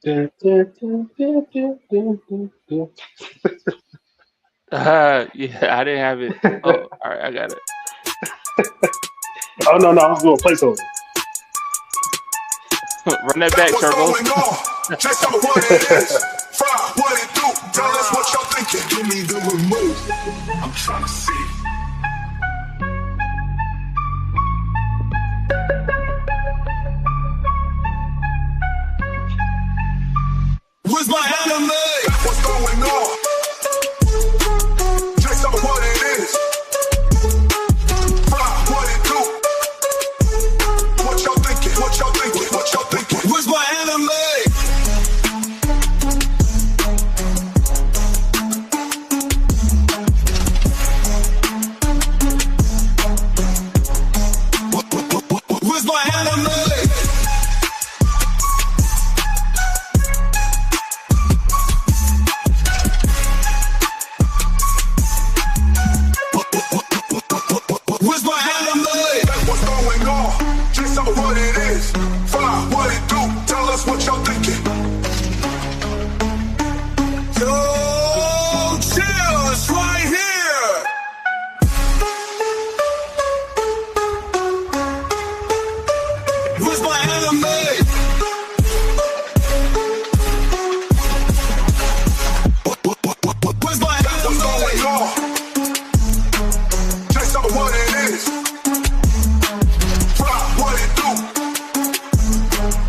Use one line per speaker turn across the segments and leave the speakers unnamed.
Dun, dun, dun, dun, dun, dun, dun,
Yeah, I didn't have it.
dun.
Oh, all right, I got it.
Oh no, no, I was doing placeholder.
Run that
Back
back,
what's
Turbo.
going on? Just tell me what it is. Fry, what it do? Tell us what y'all thinking. Give me the remote. I'm trying to see. Where's my anime? Back what's going on? Just tell me what it is. Fry, what it do? What y'all thinking? What y'all thinking? What y'all thinking? Where's my anime? Where's my anime? Where's my anime? What's going on? Just tell me what it is. Fire, what it do? Tell us what y'all thinking. Yo, chill, it's right here. Where's my anime? Where's my anime? What's going on? Just tell me what it is. Fry, what it do?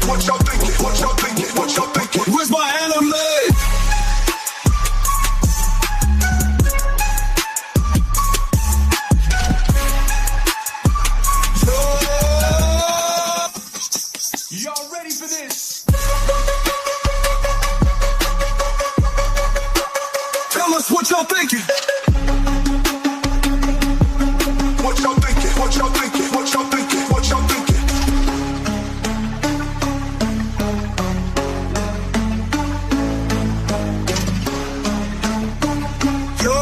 What y'all thinking? What y'all thinking? What y'all thinking? Where's my anime? Y'all ready for this? Tell us what y'all thinking. What y'all thinking? What y'all thinking? What y'all thinking? What y'all thinking? Yo,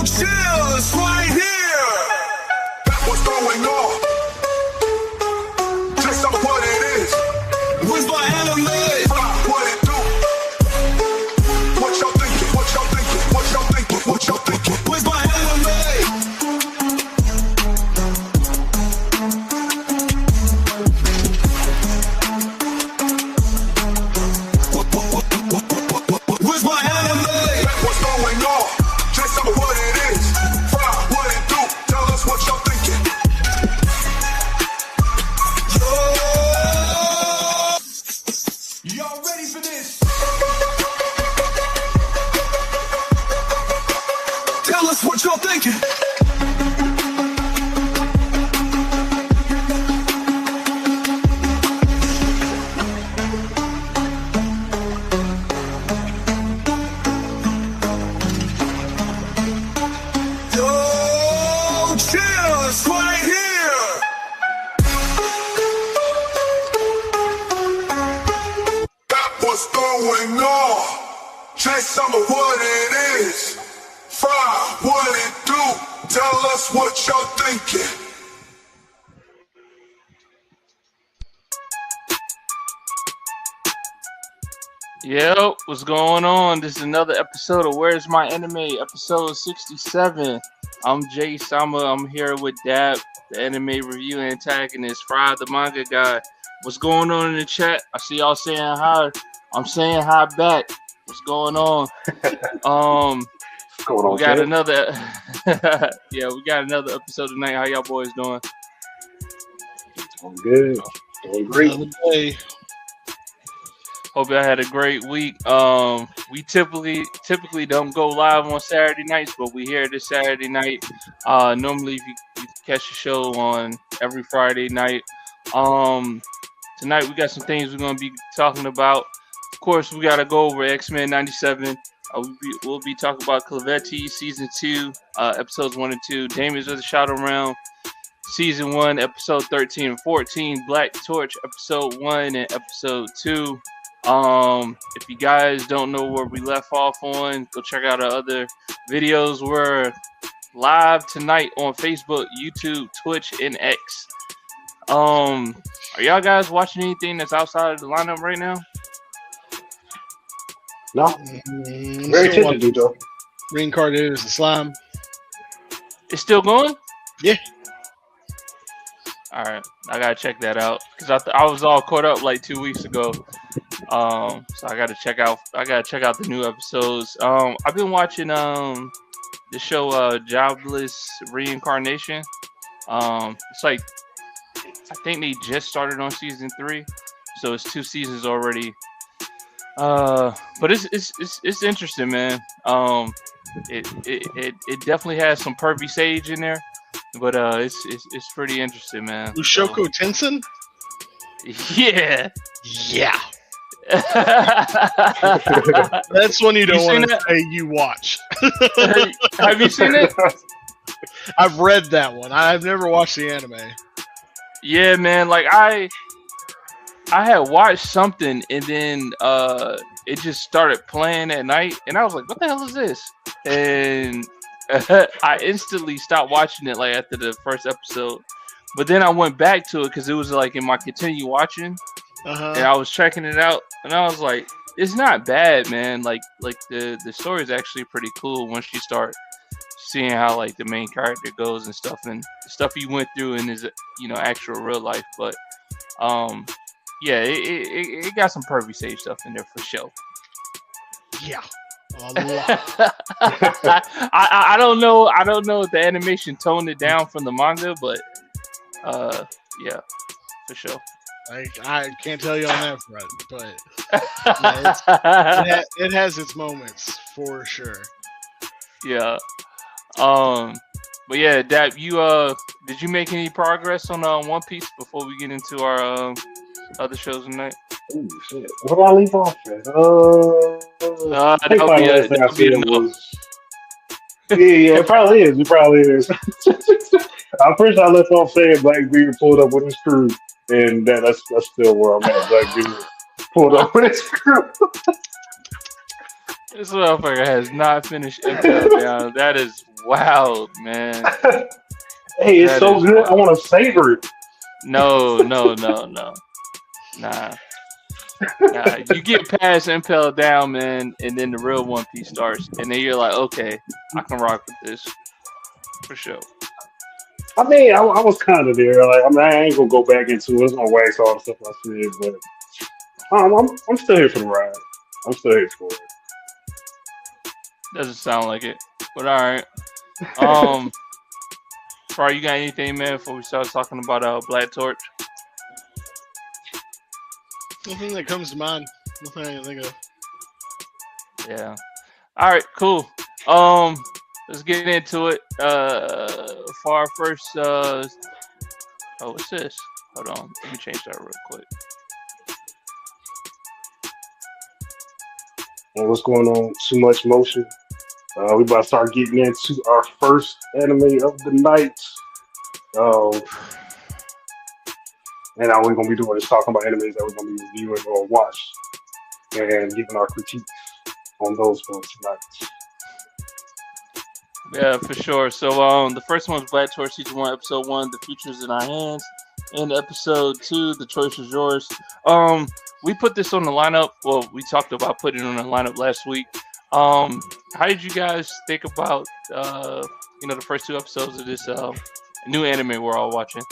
chill, it's right here. That's what's going on. Just tell me what it is. Where's my anime? What it do? What y'all thinking? What y'all thinking? What y'all thinking? What y'all thinking? Where's my anime? Where's my anime? What's going on? Just tell me what it is. Fry, what it do? Tell us what y'all thinking. Y'all ready for this? Tell us what y'all thinking. Yo, chill, it's right here. That what's going on. Just tell me what it is. Fry, what it do? Tell us what y'all thinking.
Yo, what's going on? This is another episode of Where's My Anime, episode 67. I'm Jay Sama. I'm here with Dab, the anime review antagonist, Fry, the manga guy. What's going on in the chat? I see y'all saying hi. I'm saying hi back. What's going on?
What's going on,
We got
kid?
another yeah, we got another episode tonight. How y'all boys doing?
Doing good. Doing great.
Another day.
Hope y'all had a great week. We typically don't go live on Saturday nights, but we here this Saturday night. Normally, if you catch the show on every Friday night. Tonight we got some things we're gonna be talking about. Of course, we gotta go over X-Men '97. We'll be talking about Clavetti season 2, episodes 1 and 2. Demons of the Shadow Realm, season 1, episode 13 and 14. Black Torch, episode 1 and episode 2. If you guys don't know where we left off on, go check out our other videos. We're live tonight on Facebook, YouTube, Twitch, and X. Are y'all guys watching anything that's outside of the lineup right now?
No,
I'm
very
still
tempted to though.
Reincarnated as a slime.
It's still going?
Yeah.
All right, I gotta check that out because I was all caught up like 2 weeks ago. So I gotta check out. I gotta check out the new episodes. I've been watching the show Jobless Reincarnation. It's like I think they just started on season 3, so it's 2 seasons already. But it's interesting, man. It definitely has some pervy sage in there, but it's pretty interesting, man.
Ushoko Tensen?
Yeah.
Yeah. That's one you don't want to say you watch.
Have you seen it?
I've read that one. I've never watched the anime.
Yeah, man. Like I had watched something and then it just started playing at night and I was like, what the hell is this? And I instantly stopped watching it like after the first episode. But then I went back to it because it was like in my continue watching. And I was checking it out and I was like, it's not bad, man. Like the story is actually pretty cool once you start seeing how like the main character goes and stuff he went through in his actual real life. But yeah, it got some pervy sage stuff in there for sure.
Yeah.
I don't know if the animation toned it down from the manga, but yeah, for sure.
I can't tell you on that front, but yeah, it has its moments for sure.
Yeah. But yeah, Dap, you did you make any progress on One Piece before we get into our other shows tonight?
Ooh, shit. Where do I leave off at? I think probably last thing I said was. Yeah, it probably is. It probably is. I'm pretty sure I left off saying Blackbeard pulled up with his crew, and that's still where I'm at. Blackbeard pulled up with his crew.
This motherfucker has not finished Impel Down. That is wild, man.
Hey, it's so good. Wild. I want to savor it.
No. Nah. You get past Impel Down, man, and then the real One Piece starts, and then you're like, okay, I can rock with this for sure.
I mean, I was kind of there. Like, I ain't gonna go back into it. It's gonna wax all the stuff I said, but I'm still here for the ride. I'm still here for it.
Doesn't sound like it, but all right. Fry, you got anything, man, before we start talking about Black Torch?
Nothing that comes to mind. Nothing I can think of.
Yeah. All right, cool. Let's get into it. For our first, what's this? Hold on, let me change that real quick.
Well, what's going on? Too much motion. We about to start getting into our first anime of the night. And all we're gonna be doing is talking about animes that we're gonna be reviewing or watch, and giving our critiques on those films tonight.
Yeah, for sure. So the first one is Black Torch Season 1, Episode 1, The Future's in Our Hands. And Episode 2, The Choice is Yours. We put this on the lineup. Well, we talked about putting it on the lineup last week. How did you guys think about the first 2 episodes of this new anime we're all watching?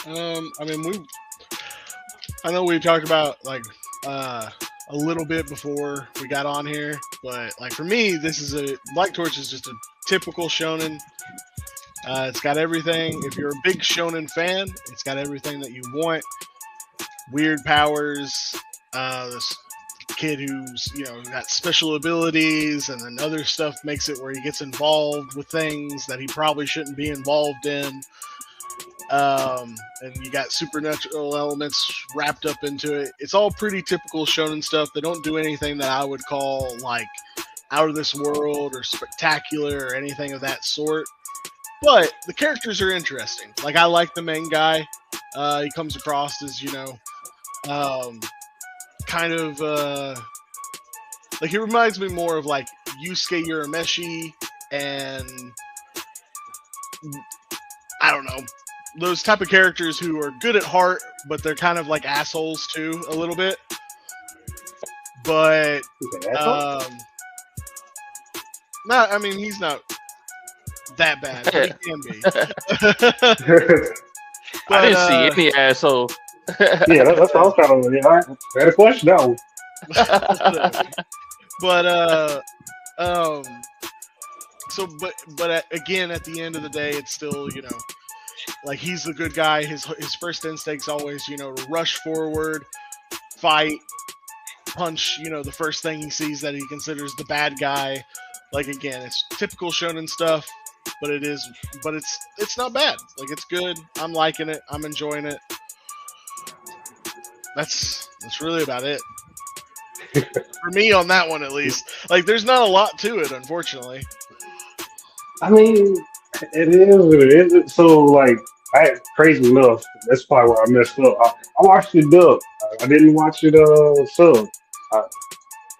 I know we talked about like a little bit before we got on here, but like for me, Black Torch is just a typical shonen. It's got everything. If you're a big shonen fan, it's got everything that you want. Weird powers. This kid who's got special abilities, and then other stuff makes it where he gets involved with things that he probably shouldn't be involved in. And you got supernatural elements wrapped up into it. It's all pretty typical shonen stuff. They don't do anything that I would call like out of this world or spectacular or anything of that sort. But the characters are interesting. Like, I like the main guy. He comes across as, kind of like, he reminds me more of like Yusuke Urameshi and I don't know, those type of characters who are good at heart, but they're kind of like assholes too, a little bit. but no, I mean he's not that bad, but he can be.
I didn't see any asshole.
Yeah, that's what I was trying to. Yeah, I had a question now.
But but again, at the end of the day, it's still, you know, like he's the good guy. His first instinct's always, you know, to rush forward, fight, punch, you know, the first thing he sees that he considers the bad guy. Like, again, it's typical shonen stuff, but it's not bad. Like, it's good. I'm liking it. I'm enjoying it. That's really about it. For me on that one, at least. Like, there's not a lot to it, unfortunately.
I mean, it is what it is. So, like, crazy enough, that's probably where I messed up. I watched it dub. I didn't watch it sub.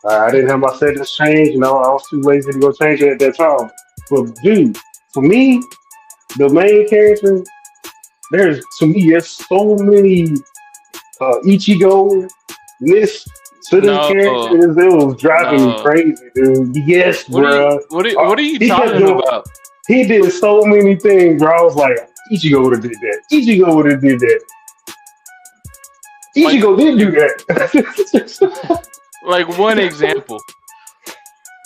I didn't have my settings changed. You know, I was too lazy to go change it at that time. But, dude, for me, the main character, there's so many Ichigo lists to the characters. It was driving me crazy, dude. Yes, bro.
What are you talking about?
He did so many things, bro. I was like, Ichigo would have did that. Ichigo would have did that. Ichigo did do that.
Like one example.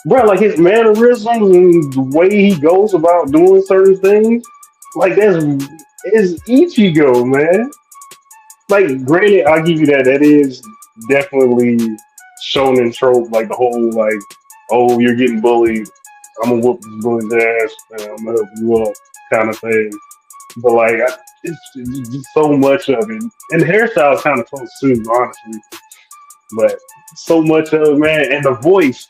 Bro, like his mannerisms and the way he goes about doing certain things, like is Ichigo, man. Like, granted, I'll give you that. That is definitely shonen trope, like the whole, like, oh, you're getting bullied, I'm gonna whoop this bully's ass, and I'm gonna help you up kind of thing. But, like, it's just so much of it. And the hairstyle is kind of close too, honestly. But so much of it, man. And the voice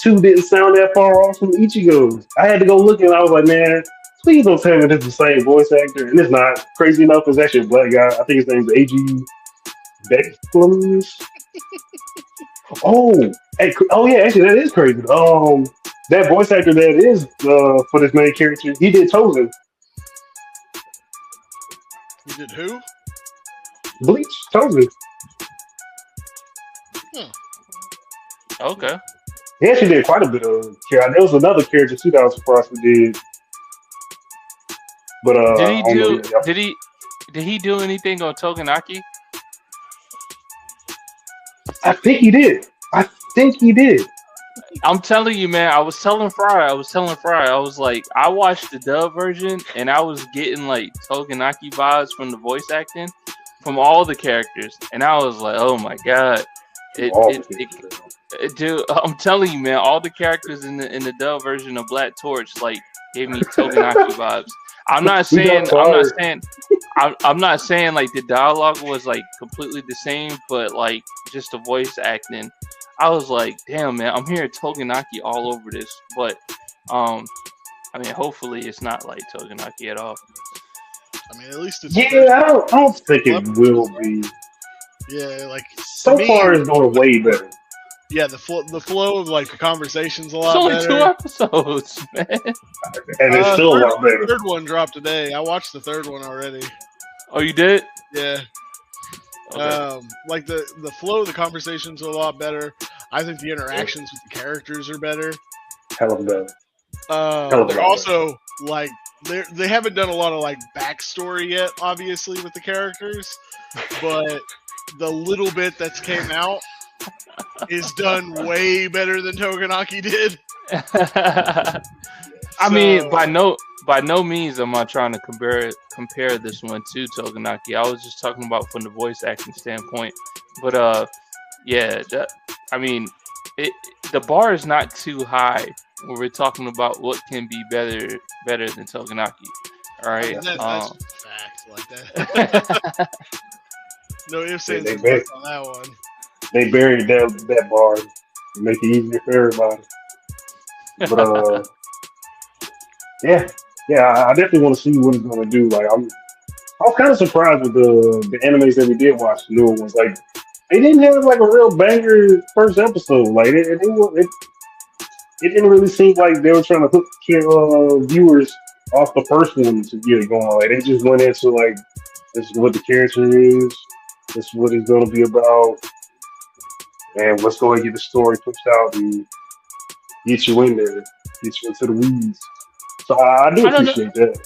too didn't sound that far off from Ichigo's. I had to go look and I was like, man, please don't tell me this is the same voice actor. And it's not. Crazy enough, it's actually a black guy. I think his name's A.G. Beckles. Oh yeah, actually that is crazy. That voice actor that is for this main character, he did Tozen.
He did who?
Bleach, Tozen.
Okay.
He actually did quite a bit of character. There was another character too that was surprised we did. But
did he do anything on Togenaki?
I think he did.
I'm telling you, man. I was telling Fry. I was like, I watched the dub version, and I was getting like Togenaki vibes from the voice acting from all the characters, and I was like, oh my god, dude. I'm telling you, man. All the characters in the dub version of Black Torch like gave me Togenaki vibes. I'm not saying like the dialogue was like completely the same, but like just the voice acting. I was like, damn, man, I'm hearing Togenaki all over this. But, I mean, hopefully it's not like Togenaki at all.
I mean, at least it's...
Yeah, I don't think it will be.
Yeah, like...
So far, it's going way better.
Yeah, the flow of, like, the conversation's a lot better.
It's only 2 episodes, man.
And it's still a lot better.
The third one dropped today. I watched the third one already.
Oh, you did?
Yeah. Okay. Like the flow of the conversation's a lot better. I think the interactions with the characters are better.
Hell of better.
They're also like they haven't done a lot of like backstory yet, obviously, with the characters, but the little bit that's came out is done way better than Togenaki did.
I mean, by no means am I trying to compare this one to Togenaki. I was just talking about from the voice acting standpoint. But yeah, I mean, the bar is not too high when we're talking about what can be better than Togenaki. All right,
that's facts like that. No ifs, ands, or buts on that one.
They buried that bar to make it easier for everybody. But yeah, I definitely want to see what it's gonna do. Like I was kind of surprised with the animes that we did watch, the newer ones. Like they didn't have like a real banger first episode. Like it didn't really seem like they were trying to hook viewers off the first one to get it going. Like they just went into like this is what the character is, this is what it's gonna be about. and let's go and get the story pushed out and get you in there, get you into the weeds. So I do appreciate that.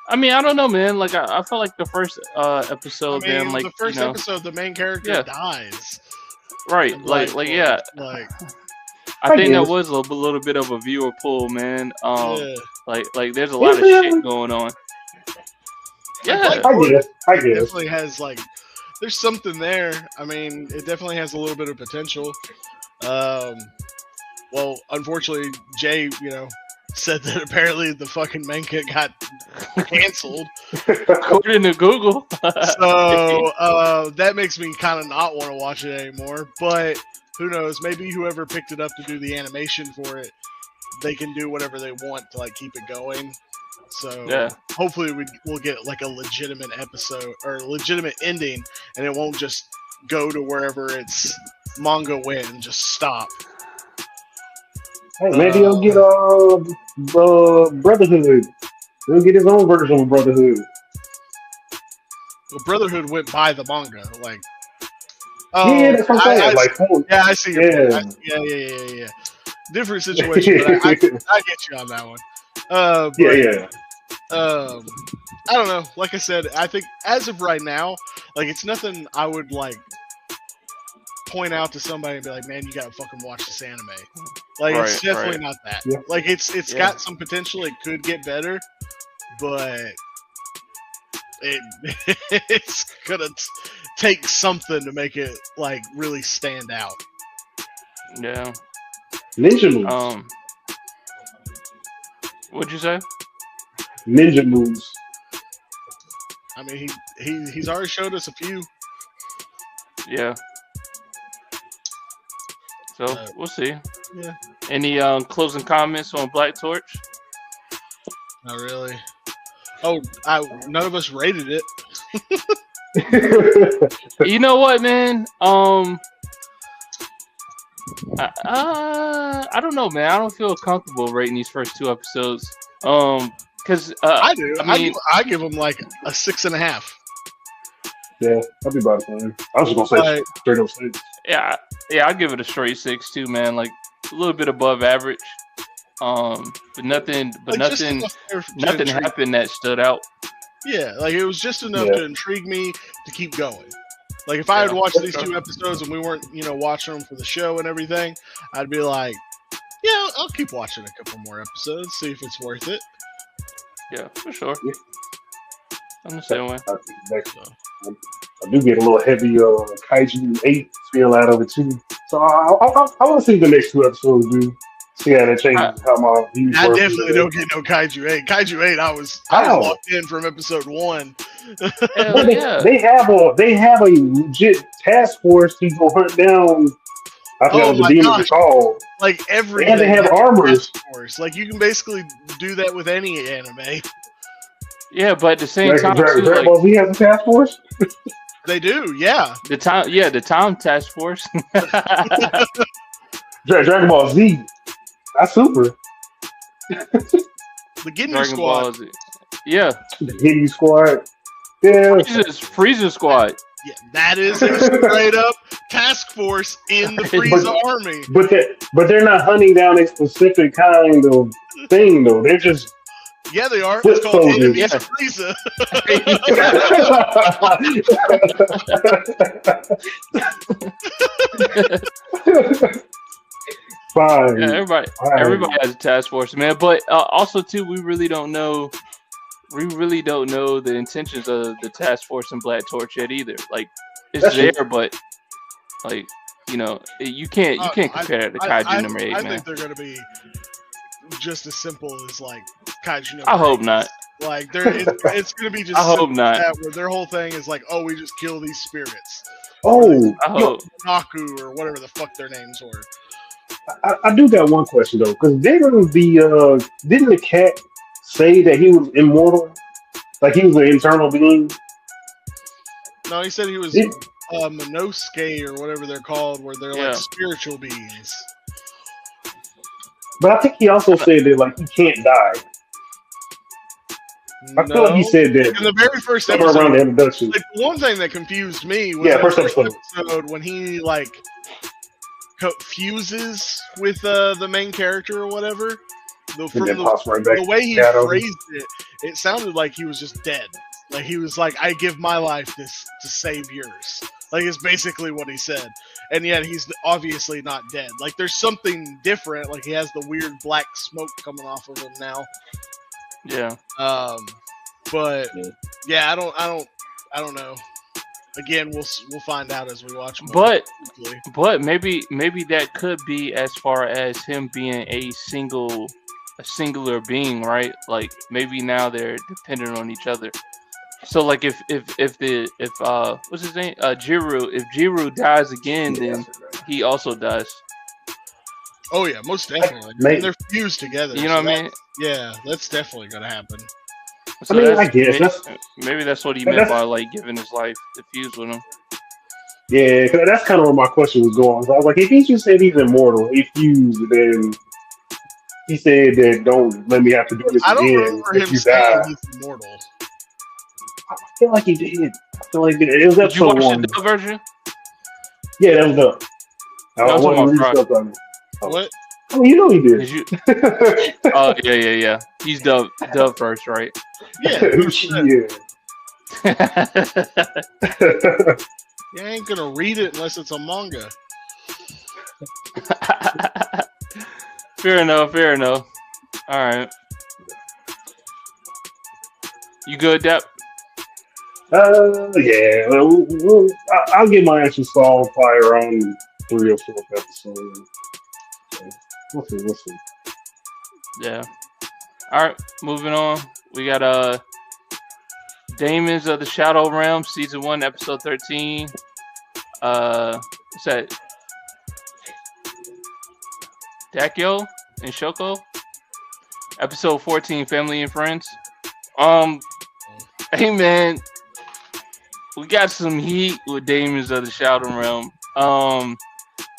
I mean, I don't know, man. Like, I felt like the first episode,
I mean,
man, like,
the first episode, the main character dies.
Right, like, yeah.
Like,
I think that was a little bit of a viewer pull, man. Like, there's a lot of shit going on. Yeah,
I guess.
It definitely has like, there's something there. I mean, it definitely has a little bit of potential. Well, unfortunately, Jay, said that apparently the fucking manga got canceled.
According to Google.
So that makes me kind of not want to watch it anymore. But who knows? Maybe whoever picked it up to do the animation for it, they can do whatever they want to like keep it going. So hopefully we'll get like a legitimate episode or a legitimate ending, and it won't just go to wherever its manga went and just stop.
Hey, maybe he'll get Brotherhood. He'll get his own version of Brotherhood.
Well, Brotherhood went by the manga, like.
Yeah, that's what I'm saying.
I see your point. Yeah. Different situation, but I get you on that one. I don't know. Like I said, I think as of right now, like it's nothing I would like point out to somebody and be like, "Man, you gotta fucking watch this anime." Like it's definitely not that. Yeah. Like it's got some potential. It could get better, but it's gonna take something to make it like really stand out.
Yeah.
Ninja moves.
What'd you say?
Ninja moves.
I mean, he's already showed us a few.
Yeah. So we'll see.
Yeah.
Any closing comments on Black Torch?
Not really. Oh, none of us rated it.
You know what, man? I don't know, man. I don't feel comfortable rating these first two episodes. Because
I do. I give them like a 6.5.
Yeah, I'll be about the same. I was just gonna say straight up 6.
Yeah, I'll give it a straight 6 too, man. Like a little bit above average. But nothing happened that stood out.
Yeah, like it was just enough to intrigue me to keep going. Like if I had watched these 2 episodes and we weren't, watching them for the show and everything, I'd be like, yeah, I'll keep watching a couple more episodes, see if it's worth it.
Yeah, for sure. Yeah. I'm the same way.
I do get a little heavy Kaiju 8 feel out of it too. So I want to see the next 2 episodes, dude. See how that changes how my views
I definitely don't get no Kaiju 8. Kaiju 8, I was locked in from episode 1.
They have a legit task force to go hunt down. I forgot what the demons are called.
Like every
and they have armors.
Like you can basically do that with any anime.
Yeah, but at the same time,
Dragon Ball Z has a task force.
They do, yeah.
The time task force.
Dragon Ball Z. That's super.
The Ginyu Squad.
Yeah.
The Ginyu Squad. Yeah.
Frieza Squad.
Yeah, that is a straight up task force in the Frieza army.
But they're not hunting down a specific kind of thing, though. They're just.
Yeah, they are. It's called Enemies of Frieza.
Fine.
Yeah, everybody has a task force, man. But also, too, we really don't know the intentions of the task force in Black Torch yet either. Like, it's there, but like, you can't compare that to Kaiju number 8, man.
I think they're gonna be just as simple as like Kaiju number 8.
I hope not.
Like, it's gonna be just.
I hope not.
Where their whole thing is like, oh, we just kill these spirits.
Oh,
I hope.
Naku or whatever the fuck their names were.
I do got one question though, because didn't the cat say that he was immortal? Like he was an internal being?
No, he said he was Monosuke or whatever they're called, where they're like spiritual beings. But
I think he also said that like he can't die. I feel like he said that
in the very first episode.
Around the introduction.
Like, one thing that confused me was
first episode
when he like fuses with the main character or whatever. From the way he phrased it, it sounded like he was just dead. Like he was like, "I give my life to save yours." Like it's basically what he said, and yet he's obviously not dead. Like there's something different. Like he has the weird black smoke coming off of him now.
Yeah.
But yeah, I don't know. Again, we'll find out as we watch more.
But maybe that could be as far as him being a singular being, right? Like maybe now they're dependent on each other. So like if what's his name? Jiru. If Jiru dies again, then he also dies.
Oh yeah, most definitely. And they're fused together.
You know what I mean?
Yeah, that's definitely gonna happen.
So I guess maybe that's what he meant by like giving his life to fuse with him.
Yeah, because that's kind of where my question was going. So I was like, if he just said he's immortal, he fused, then he said that don't let me have to do this
I don't
again.
remember him saying he's immortal.
I feel like he did. I feel like it was
Did you watch
one.
the dub version?
Yeah, that was dub. I wasn't reading stuff on it.
What?
Oh, you know he did.
Oh yeah. He's dub first, right?
Yeah.
Yeah.
You ain't gonna read it unless it's a manga.
Fair enough. All right. You good, Depp?
Yeah. I'll get my answer solved probably around 3 or 4 episodes. So, we'll see.
Yeah. All right. Moving on. We got Demons of the Shadow Realm, Season 1, Episode 13. What's that? Dakyo and Shoko. Episode 14, Family and Friends. Hey man, we got some heat with Demons of the Shadow Realm.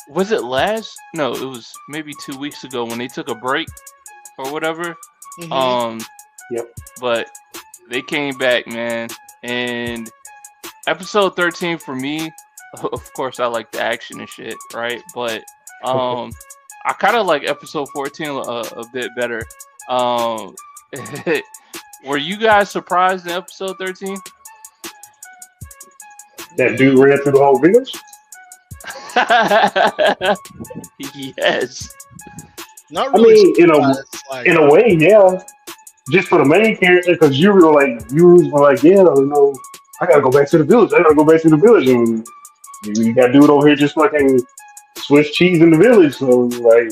Was it last? No, it was maybe 2 weeks ago when they took a break or whatever.
Mm-hmm.
Yep.
But they came back, man. And episode 13 for me, of course, I like the action and shit, right? But I kind of like episode 14 a bit better. Were you guys surprised in episode 13?
That dude ran through the whole village?
Yes.
Not really.
I mean, in a way, yeah. Just for the main character, because you were like, yeah, I gotta go back to the village. And you got dude over here just fucking Swiss cheese in the village. So, like,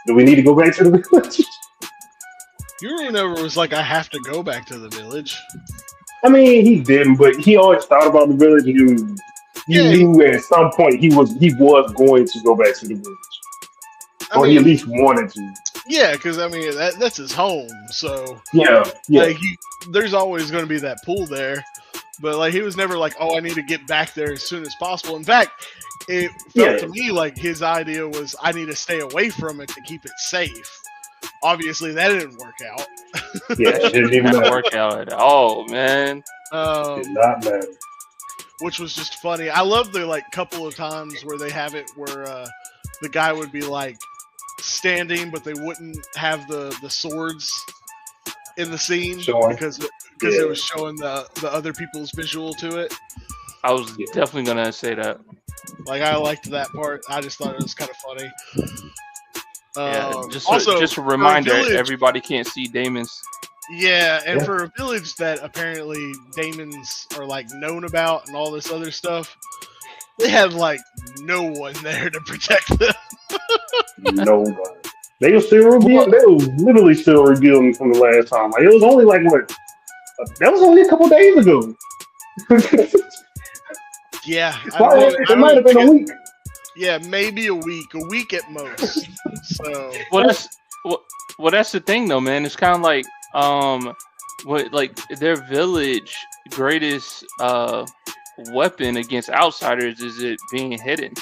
do we need to go back to the village?
Yuru never was like, I have to go back to the village.
I mean, he didn't, but he always thought about the village. He knew at some point he was going to go back to the village, or he at least wanted to.
Yeah, because I mean that's his home. So
yeah.
Like there's always going to be that pull there, but like he was never like, oh, I need to get back there as soon as possible. In fact, it felt to me like his idea was, I need to stay away from it to keep it safe. Obviously, that didn't work out.
Yeah, it didn't even
work out at all, man.
Did not matter.
Which was just funny. I love the like couple of times where they have it where the guy would be like standing, but they wouldn't have the swords in the scene because it was showing the other people's visual to it.
I was definitely gonna say that.
Like I liked that part. I just thought it was kind of funny.
Just a reminder, everybody can't see Daemons.
Yeah, and for a village that apparently Daemons are like known about and all this other stuff, they had like no one there to protect them.
Nobody. They were still revealing. They were literally still revealing from the last time. Like it was only like what? That was only a couple days ago.
Yeah,
it might have been a week.
Yeah, maybe a week at most. So
that's the thing though, man. It's kind of like their village greatest weapon against outsiders is it being hidden.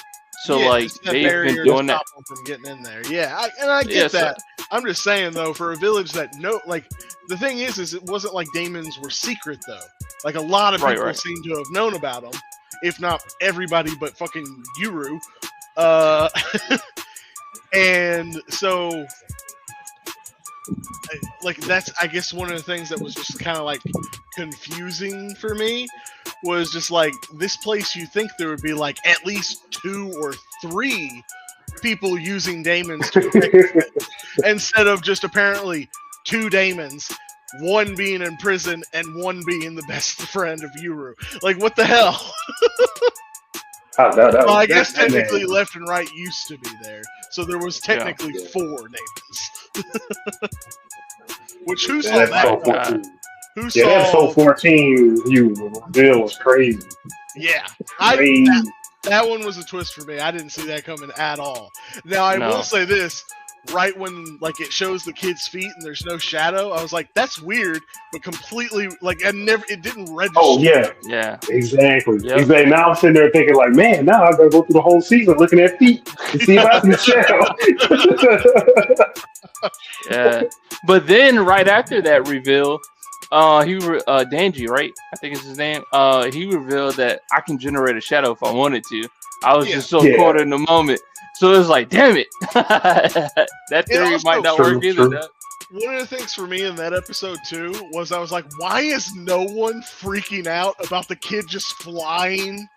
So like they've been doing that
from getting in there. Yeah, I get that. I'm just saying though, for a village that the thing is it wasn't like Daemons were secret though. Like a lot of people seem to have known about them, if not everybody but fucking Yuru. And so, like, that's, I guess, one of the things that was just kind of like confusing for me was just like, this place, you think there would be like at least 2 or 3 people using daemons to protect it, instead of just apparently 2 daemons, one being in prison and one being the best friend of Yuru. Like, what the hell? Well, I guess technically left and right used to be there, so there was technically 4 daemons. Which, who saw that? Who saw
episode 14? Bill was crazy.
Yeah, that one was a twist for me. I didn't see that coming at all. Now I will say this: right when like it shows the kid's feet and there's no shadow, I was like, "That's weird," but completely like it didn't register.
Oh yeah, exactly. Yep. Exactly. Now I'm sitting there thinking like, man, now I gotta go through the whole season looking at feet to see if I can shadow.
Yeah, but then right after that reveal. Danji, right? I think it's his name. He revealed that I can generate a shadow if I wanted to. I was just so caught in the moment. So it was like, damn it. That theory might not work either.
One of the things for me in that episode too was I was like, why is no one freaking out about the kid just flying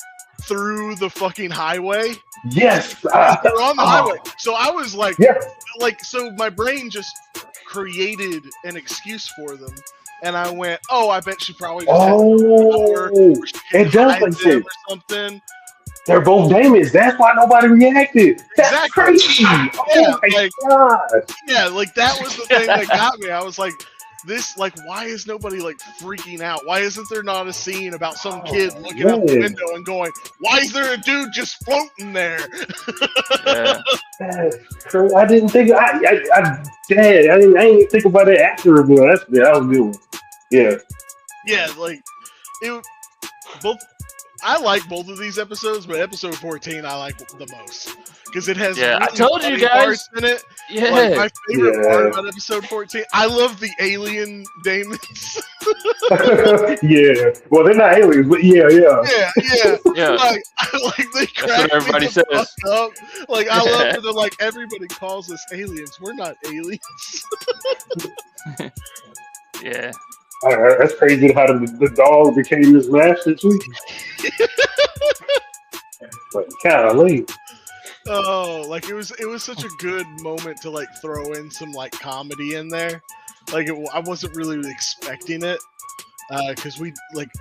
through the fucking highway?
Yes.
They're on the highway. So I was like, so my brain just created an excuse for them. And I went, I bet she probably just
it does make sense.
Or something.
They're both daemons. That's why nobody reacted. That's crazy. Oh my god.
Yeah, like that was the thing that got me. I was like, why is nobody like freaking out? Why isn't there not a scene about some kid looking out the window and going, why is there a dude just floating there?
I didn't think. I didn't even think about it after reveal. That was good. Yeah,
like it. Both. I like both of these episodes, but episode 14 I like the most because it has really
I told you guys
parts in it.
Yeah,
like, my favorite part about episode 14. I love the alien daemons.
Well, they're not aliens, but yeah.
Like they crack
That's what everybody says.
Up. Like I love that they're like, everybody calls us aliens. We're not aliens.
Yeah.
That's crazy how the dog became his master too. But golly.
Oh, like it was such a good moment to like throw in some like comedy in there. Like I wasn't really expecting it because we like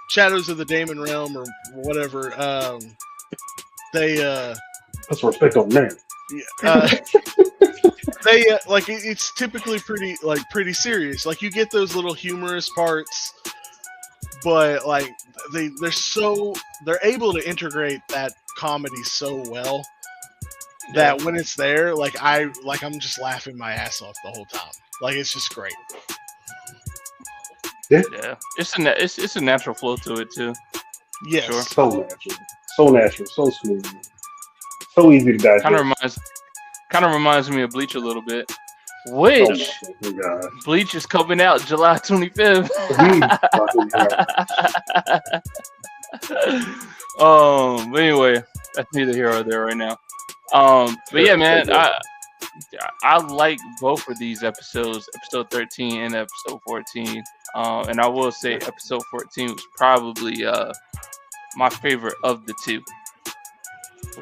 Shadows of the Daemon Realm or whatever. They
that's respect on that.
Yeah. They like it's typically pretty serious. Like you get those little humorous parts, but like they're able to integrate that comedy so well that when it's there, I'm just laughing my ass off the whole time. Like it's just great.
Yeah,
it's a natural flow to it too.
Yes,
sure.
So natural, so smooth, so easy to digest.
Kind of reminds me of Bleach a little bit. Which Bleach is coming out July 25th. But anyway, that's neither here or there right now. But yeah, man, I like both of these episodes, episode 13 and episode 14. And I will say episode 14 was probably my favorite of the two.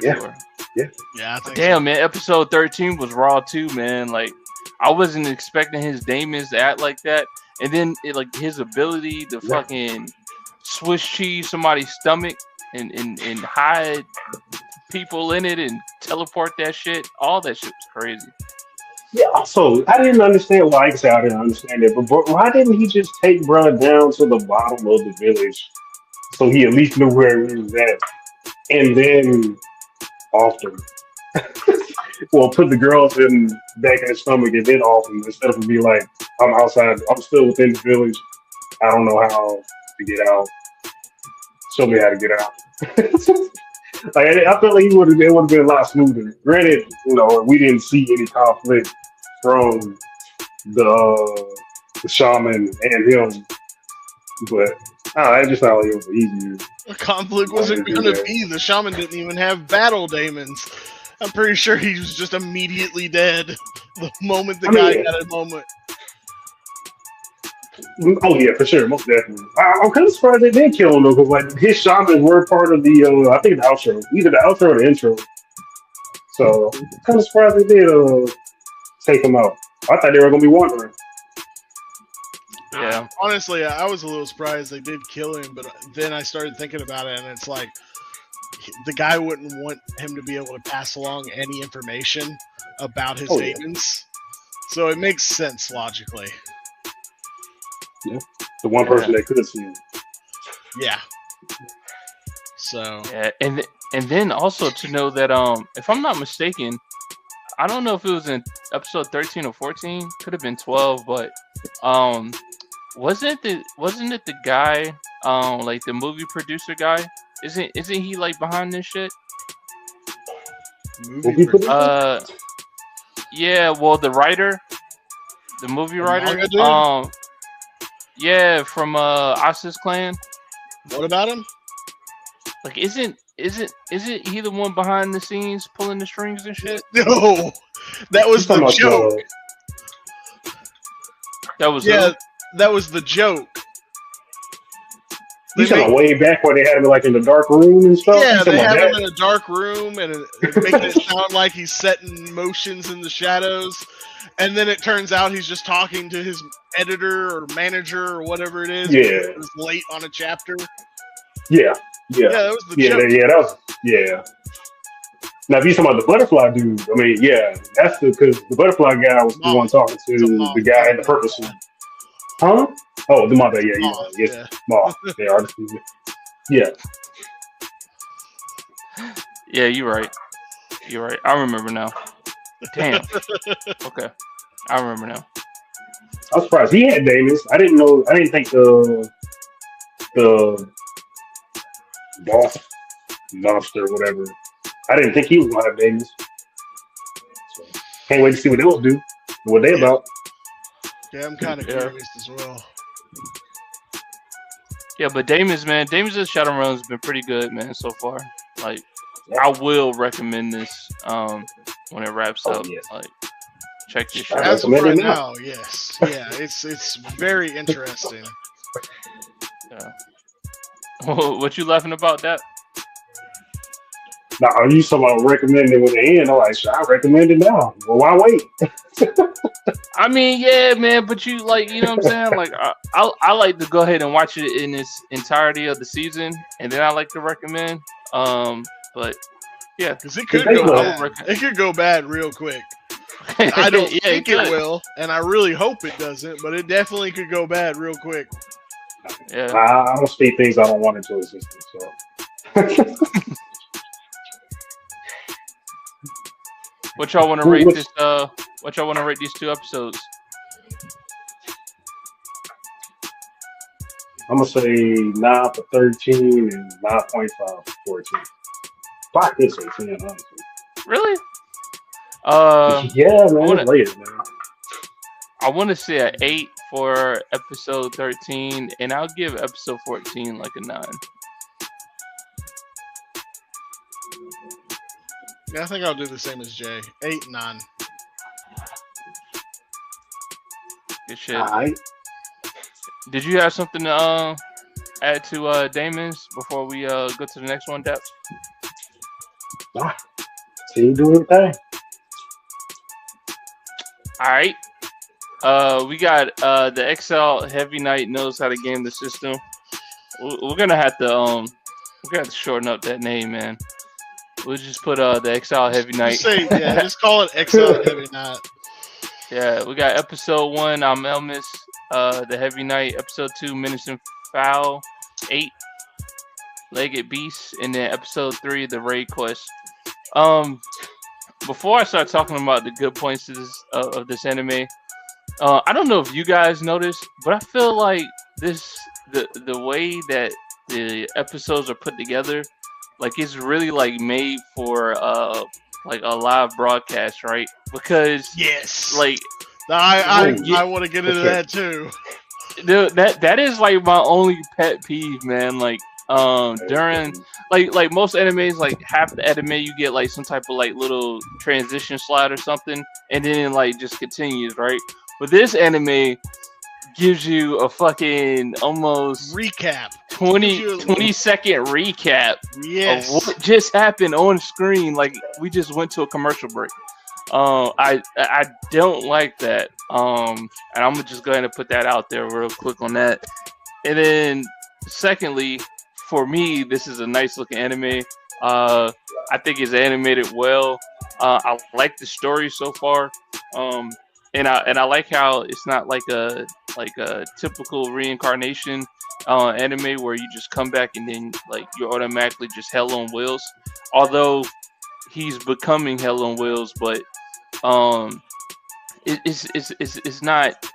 Sure.
Yeah. I think
damn, man, episode 13 was raw too, man. Like, I wasn't expecting his daemons to act like that, and then his ability to fucking Swiss cheese somebody's stomach and hide people in it and teleport that shit. All that shit was crazy.
Yeah. So I didn't understand why. I didn't understand it, but why didn't he just take Bruh down to the bottom of the village so he at least knew where he was at, and then after well, put the girls back in his stomach and then off him instead of be like, I'm outside, I'm still within the village. I don't know how to get out. Show me how to get out. Like I felt like it would have been a lot smoother. Granted, we didn't see any conflict from the shaman and him. But I just thought like it was easier.
The conflict wasn't going to be. The shaman didn't even have battle daemons. I'm pretty sure he was just immediately dead the moment the guy got a moment.
Oh yeah, for sure, most definitely. I'm kind of surprised they didn't kill him though, because like his shamans were part of the I think the outro, either the outro or the intro. So I'm kind of surprised they did take him out. I thought they were gonna be wandering.
Yeah.
Honestly, I was a little surprised they did kill him, but then I started thinking about it, and it's like the guy wouldn't want him to be able to pass along any information about his demons. So it makes sense logically.
Yeah. The one person that could see him.
Yeah. So
yeah, and then also to know that if I'm not mistaken, I don't know if it was in episode 13 or 14, could have been 12, but wasn't it the guy like the movie producer guy? Isn't he like behind this shit?
movie producer?
Yeah, well the writer, the movie writer, yeah, from Asa's Clan.
What about him?
Like, isn't he the one behind the scenes pulling the strings and shit?
No, that was the joke.
That was
that was the joke.
You talking way back where they had him like in the dark room and stuff?
Yeah, they had him in a dark room and making it sound like he's setting motions in the shadows. And then it turns out he's just talking to his editor or manager or whatever it is.
Yeah.
It was late on a chapter.
Yeah,
that was the joke.
That was Now, if you're talking about the butterfly dude, I mean, that's because the butterfly guy was the one talking to the guy in the purple suit. Huh? Oh, the mother, Mom, yeah.
Yeah, you're right. I remember now. Damn. Okay, I remember now.
I was surprised he had Davis. I didn't think the boss monster, whatever. I didn't think he was gonna have Davis. So, can't wait to see what they'll do. What they about?
Yeah, I'm kind of curious as well.
Yeah, but Damon's of Shadowrun has been pretty good, man, so far. Like, I will recommend this when it wraps up.
Yes.
Like, check this shit
As
out.
of right now, yes. Yeah, it's very interesting.
Yeah. What you laughing about that?
Now, are you talking about recommending with the end? I'm like, I recommend it now. Well, why wait?
I mean, yeah, man, but you know what I'm saying? Like, I like to go ahead and watch it in its entirety of the season, and then I like to recommend. But yeah,
because it could go bad. It could go bad real quick. I don't think it will, and I really hope it doesn't. But it definitely could go bad real quick.
Yeah,
I don't speak things I don't want into existence. So.
What y'all want to rate this? What y'all want to rate these 2 episodes?
I'm gonna say 9 for 13 and 9.5 for 14. I could say 10, honestly.
Really?
Yeah, man.
I want to say an 8 for episode 13, and I'll give episode 14 like a 9.
Yeah, I think I'll do the same as Jay. 8, 9.
Good shit.
All right.
Did you have something to add to Damon's before we go to the next one, Depth?
See you do your thing.
All right. We got the XL Heavy Knight knows how to game the system. We're gonna have to shorten up that name, man. We'll just put the XL Heavy Knight.
Just call it XL Heavy Knight.
Yeah, we got episode 1. I'm Elmis, the Heavy Knight. Episode 2, Menacing Fowl. 8, Legged Beast, and then episode 3, the Raid Quest. Before I start talking about the good points of this anime, I don't know if you guys noticed, but I feel like the way that the episodes are put together, like it's really like made for like a live broadcast, right? Because
yes,
like
I want to get into that too.
Dude, that is like my only pet peeve, man. Like during like most animes, like half the anime you get like some type of like little transition slide or something, and then like just continues, right? But this anime gives you a fucking almost
recap
20-second recap
yes.
of what just happened on screen. Like we just went to a commercial break. I don't like that. And I'm gonna just go ahead and put that out there real quick on that. And then secondly, for me, this is a nice looking anime. I think it's animated well. I like the story so far. And I like how it's not like a typical reincarnation anime where you just come back and then like you're automatically just hell on wheels. Although he's becoming hell on wheels, but it's not.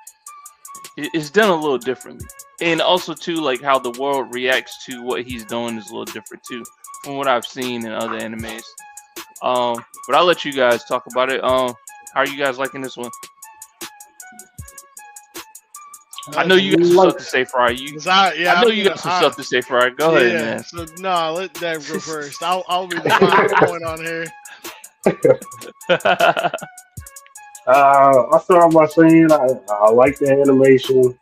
It's done a little differently, and also too like how the world reacts to what he's doing is a little different too from what I've seen in other animes. But I'll let you guys talk about it. How are you guys liking this one? I know you got some stuff to say, Fry. I know you got some stuff to say, Fry. Go ahead, man.
So no, let Dave go first. I'll be the final point on here.
I'll start off by saying I like the animation.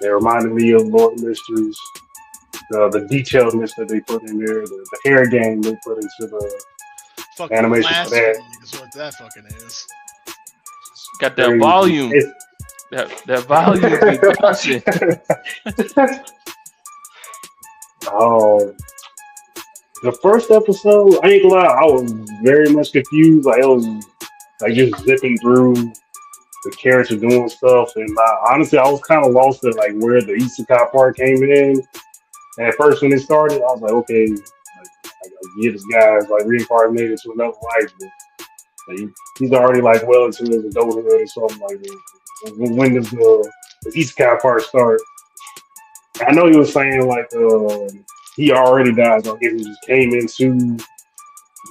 It reminded me of Lord of Mysteries. The detailedness that they put in there, the hair game they put into the
fucking
animation for that.
Is what that fucking is.
Got that volume. That volume be bouncing.
The first episode, I ain't gonna lie, I was very much confused. Like it was like just zipping through the character doing stuff, and honestly, I was kind of lost at like where the isekai part came in. And at first, when it started, I was like, okay, I get this guy's like reincarnated to another life, but like, he's already like well into his adulthood or something like that. When does the isekai part start? I know he was saying like he already died, so I guess he just came into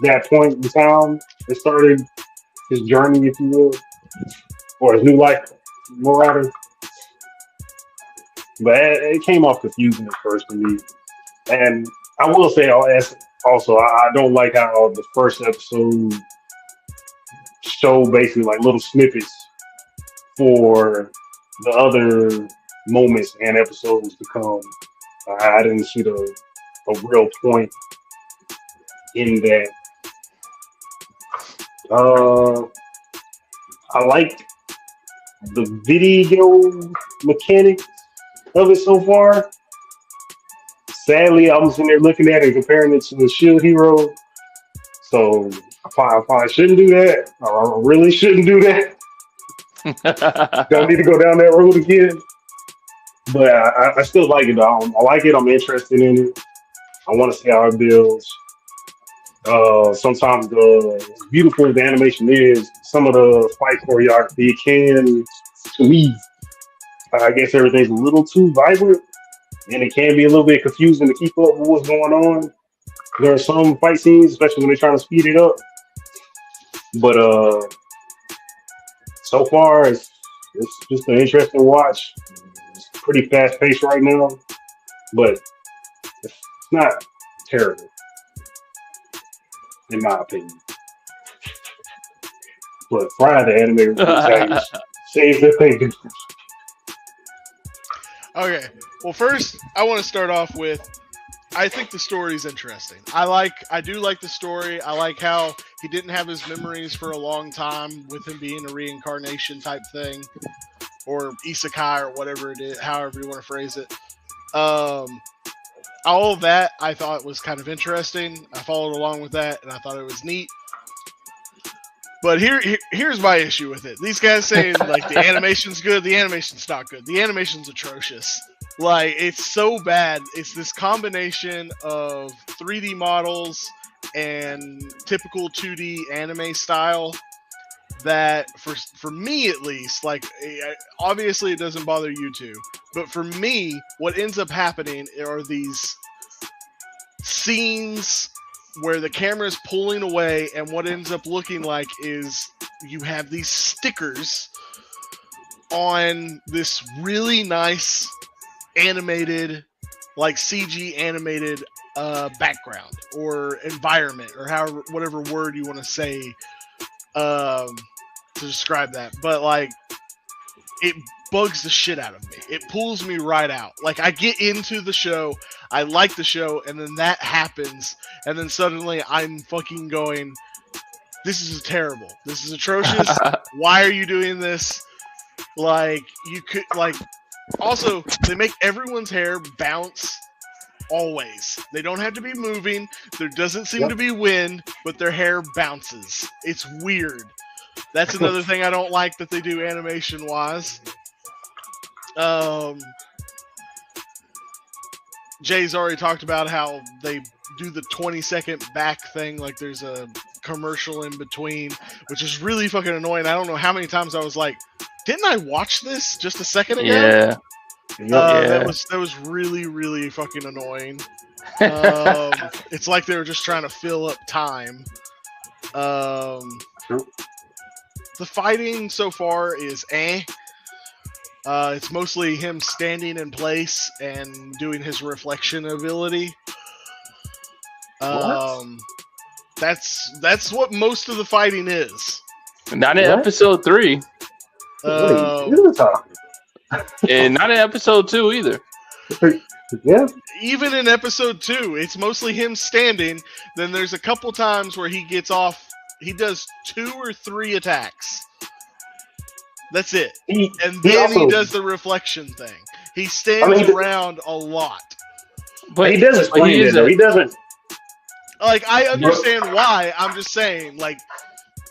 that point in time and started his journey, if you will, or his new life, more rather. But it came off confusing at first to me. And I will say, also, I don't like how the first episode showed basically like little snippets for the other moments and episodes to come. I didn't see a real point in that. I like the video mechanics of it so far. Sadly, I was in there looking at it and comparing it to the Shield Hero. So I probably shouldn't do that. I really shouldn't do that. Don't need to go down that road again. But I still like it though. I like it. I'm interested in it. I want to see how it builds. Sometimes as beautiful as the animation is, some of the fight choreography can, to me, I guess everything's a little too vibrant, and it can be a little bit confusing to keep up with what's going on. There are some fight scenes, especially when they're trying to speed it up. But so far, it's just an interesting watch. It's pretty fast paced right now, but it's not terrible, in my opinion. But Friday, anime review saves the thing.
Okay. Well, first, I want to start off with, I think the story is interesting. I do like the story. I like how he didn't have his memories for a long time with him being a reincarnation type thing, or isekai or whatever it is, however you want to phrase it. All of that I thought was kind of interesting. I followed along with that, and I thought it was neat. But here's my issue with it. These guys saying like the animation's good, the animation's not good. The animation's atrocious. Like, it's so bad. It's this combination of 3D models and typical 2D anime style that for me at least, like, obviously it doesn't bother you two, but for me, what ends up happening are these scenes where the camera is pulling away, and what ends up looking like is you have these stickers on this really nice animated, like CG animated background or environment or however, whatever word you want to say to describe that. But like, it bugs the shit out of me. It pulls me right out. Like, I get into the show, I like the show, and then that happens, and then suddenly I'm fucking going, this is terrible. This is atrocious. Why are you doing this? Like, you could, like, also, they make everyone's hair bounce always. They don't have to be moving. There doesn't seem to be wind, but their hair bounces. It's weird. That's another thing I don't like that they do animation-wise. Jay's already talked about how they do the 20-second back thing, like there's a commercial in between, which is really fucking annoying. I don't know how many times I was like, didn't I watch this just a second ago?
Yeah.
That was really, really fucking annoying. It's like they were just trying to fill up time.
True.
The fighting so far is it's mostly him standing in place and doing his reflection ability. That's what most of the fighting is.
Not in episode 3.
You talking?
And not in episode 2 either.
Yeah.
Even in episode 2, it's mostly him standing. Then there's a couple times where he gets off. He does 2 or 3 attacks. That's it. And then he does the reflection thing. He stands around a lot.
But he does explain it, though. He doesn't.
Like, I understand why. I'm just saying, like,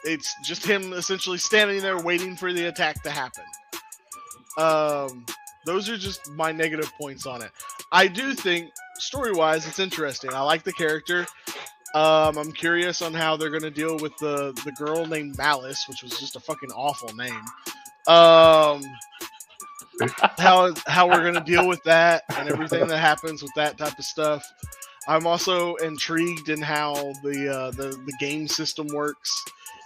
it's just him essentially standing there waiting for the attack to happen. Those are just my negative points on it. I do think, story-wise, it's interesting. I like the character. I'm curious on how they're going to deal with the girl named Malice, which was just a fucking awful name. How we're going to deal with that and everything that happens with that type of stuff. I'm also intrigued in how the game system works.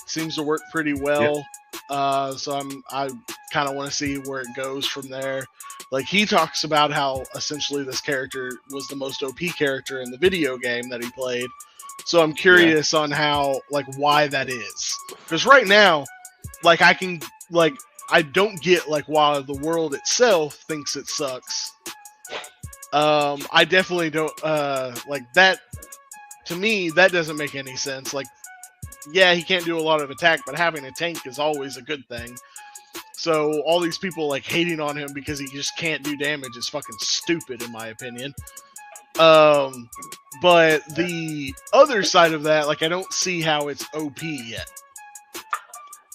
Seems to work pretty well. So I kind of want to see where it goes from there. Like, he talks about how essentially this character was the most OP character in the video game that he played. So I'm curious on how, like, why that is. Because right now, like, I don't get, like, why the world itself thinks it sucks. I definitely don't, like, that, to me, that doesn't make any sense. Like, yeah, he can't do a lot of attack, but having a tank is always a good thing. So all these people, like, hating on him because he just can't do damage is fucking stupid, in my opinion. But the other side of that, like, I don't see how it's OP yet.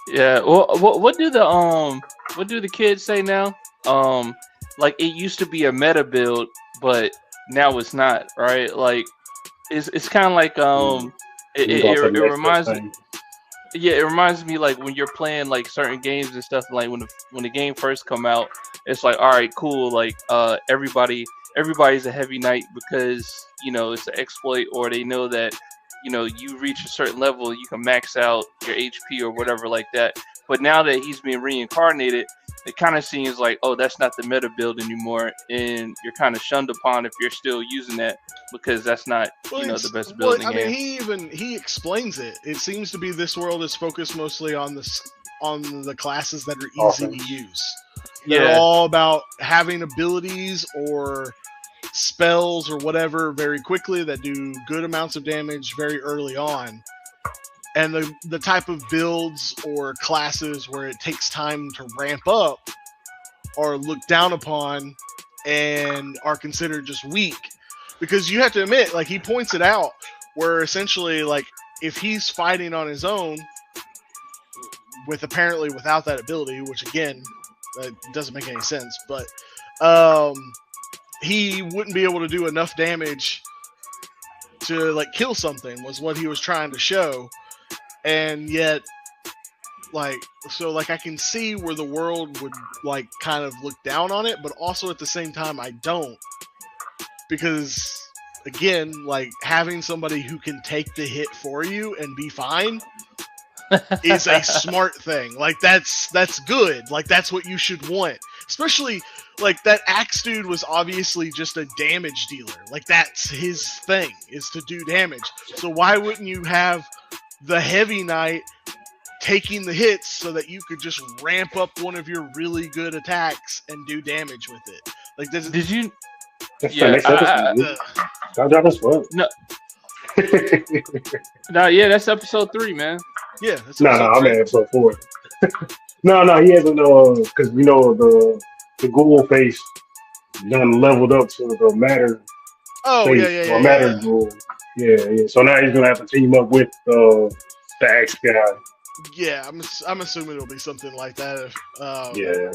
Yeah. Well, what do the kids say now? Like, it used to be a meta build, but now it's not, right? Like, it's kind of like it reminds me. Yeah, it reminds me, like, when you're playing, like, certain games and stuff, like when the game first come out, it's like, all right, cool, like, everybody's a heavy knight because, you know, it's an exploit, or they know that, you know, you reach a certain level, you can max out your HP or whatever like that. But now that he's being reincarnated, it kind of seems like, oh, that's not the meta build anymore, and you're kind of shunned upon if you're still using that, because that's not, the best build in the game.
Mean, he explains it. It seems to be this world is focused mostly on the classes that are easy to use. They're all about having abilities or spells or whatever very quickly that do good amounts of damage very early on. And the type of builds or classes where it takes time to ramp up are looked down upon and are considered just weak. Because you have to admit, like, he points it out, where essentially, like, if he's fighting on his own, without that ability, which again, doesn't make any sense, but he wouldn't be able to do enough damage to, like, kill something, was what he was trying to show. And yet, like, so, like, I can see where the world would, like, kind of look down on it, but also at the same time, I don't. Because, again, like, having somebody who can take the hit for you and be fine is a smart thing. Like that's good. Like that's what you should want. Especially like that axe dude was obviously just a damage dealer. Like that's his thing is to do damage. So why wouldn't you have the heavy knight taking the hits so that you could just ramp up one of your really good attacks and do damage with it? Like this.
Did you?
That's
Yeah,
No.
No, yeah, that's episode 3, man.
Yeah. That's
No, I'm at episode 4. No, he hasn't. Because we know the ghoul face done leveled up to the matter.
Oh
face, or matter ghoul. Yeah. So now he's gonna have to team up with the axe guy.
Yeah, I'm assuming it'll be something like that.
Yeah.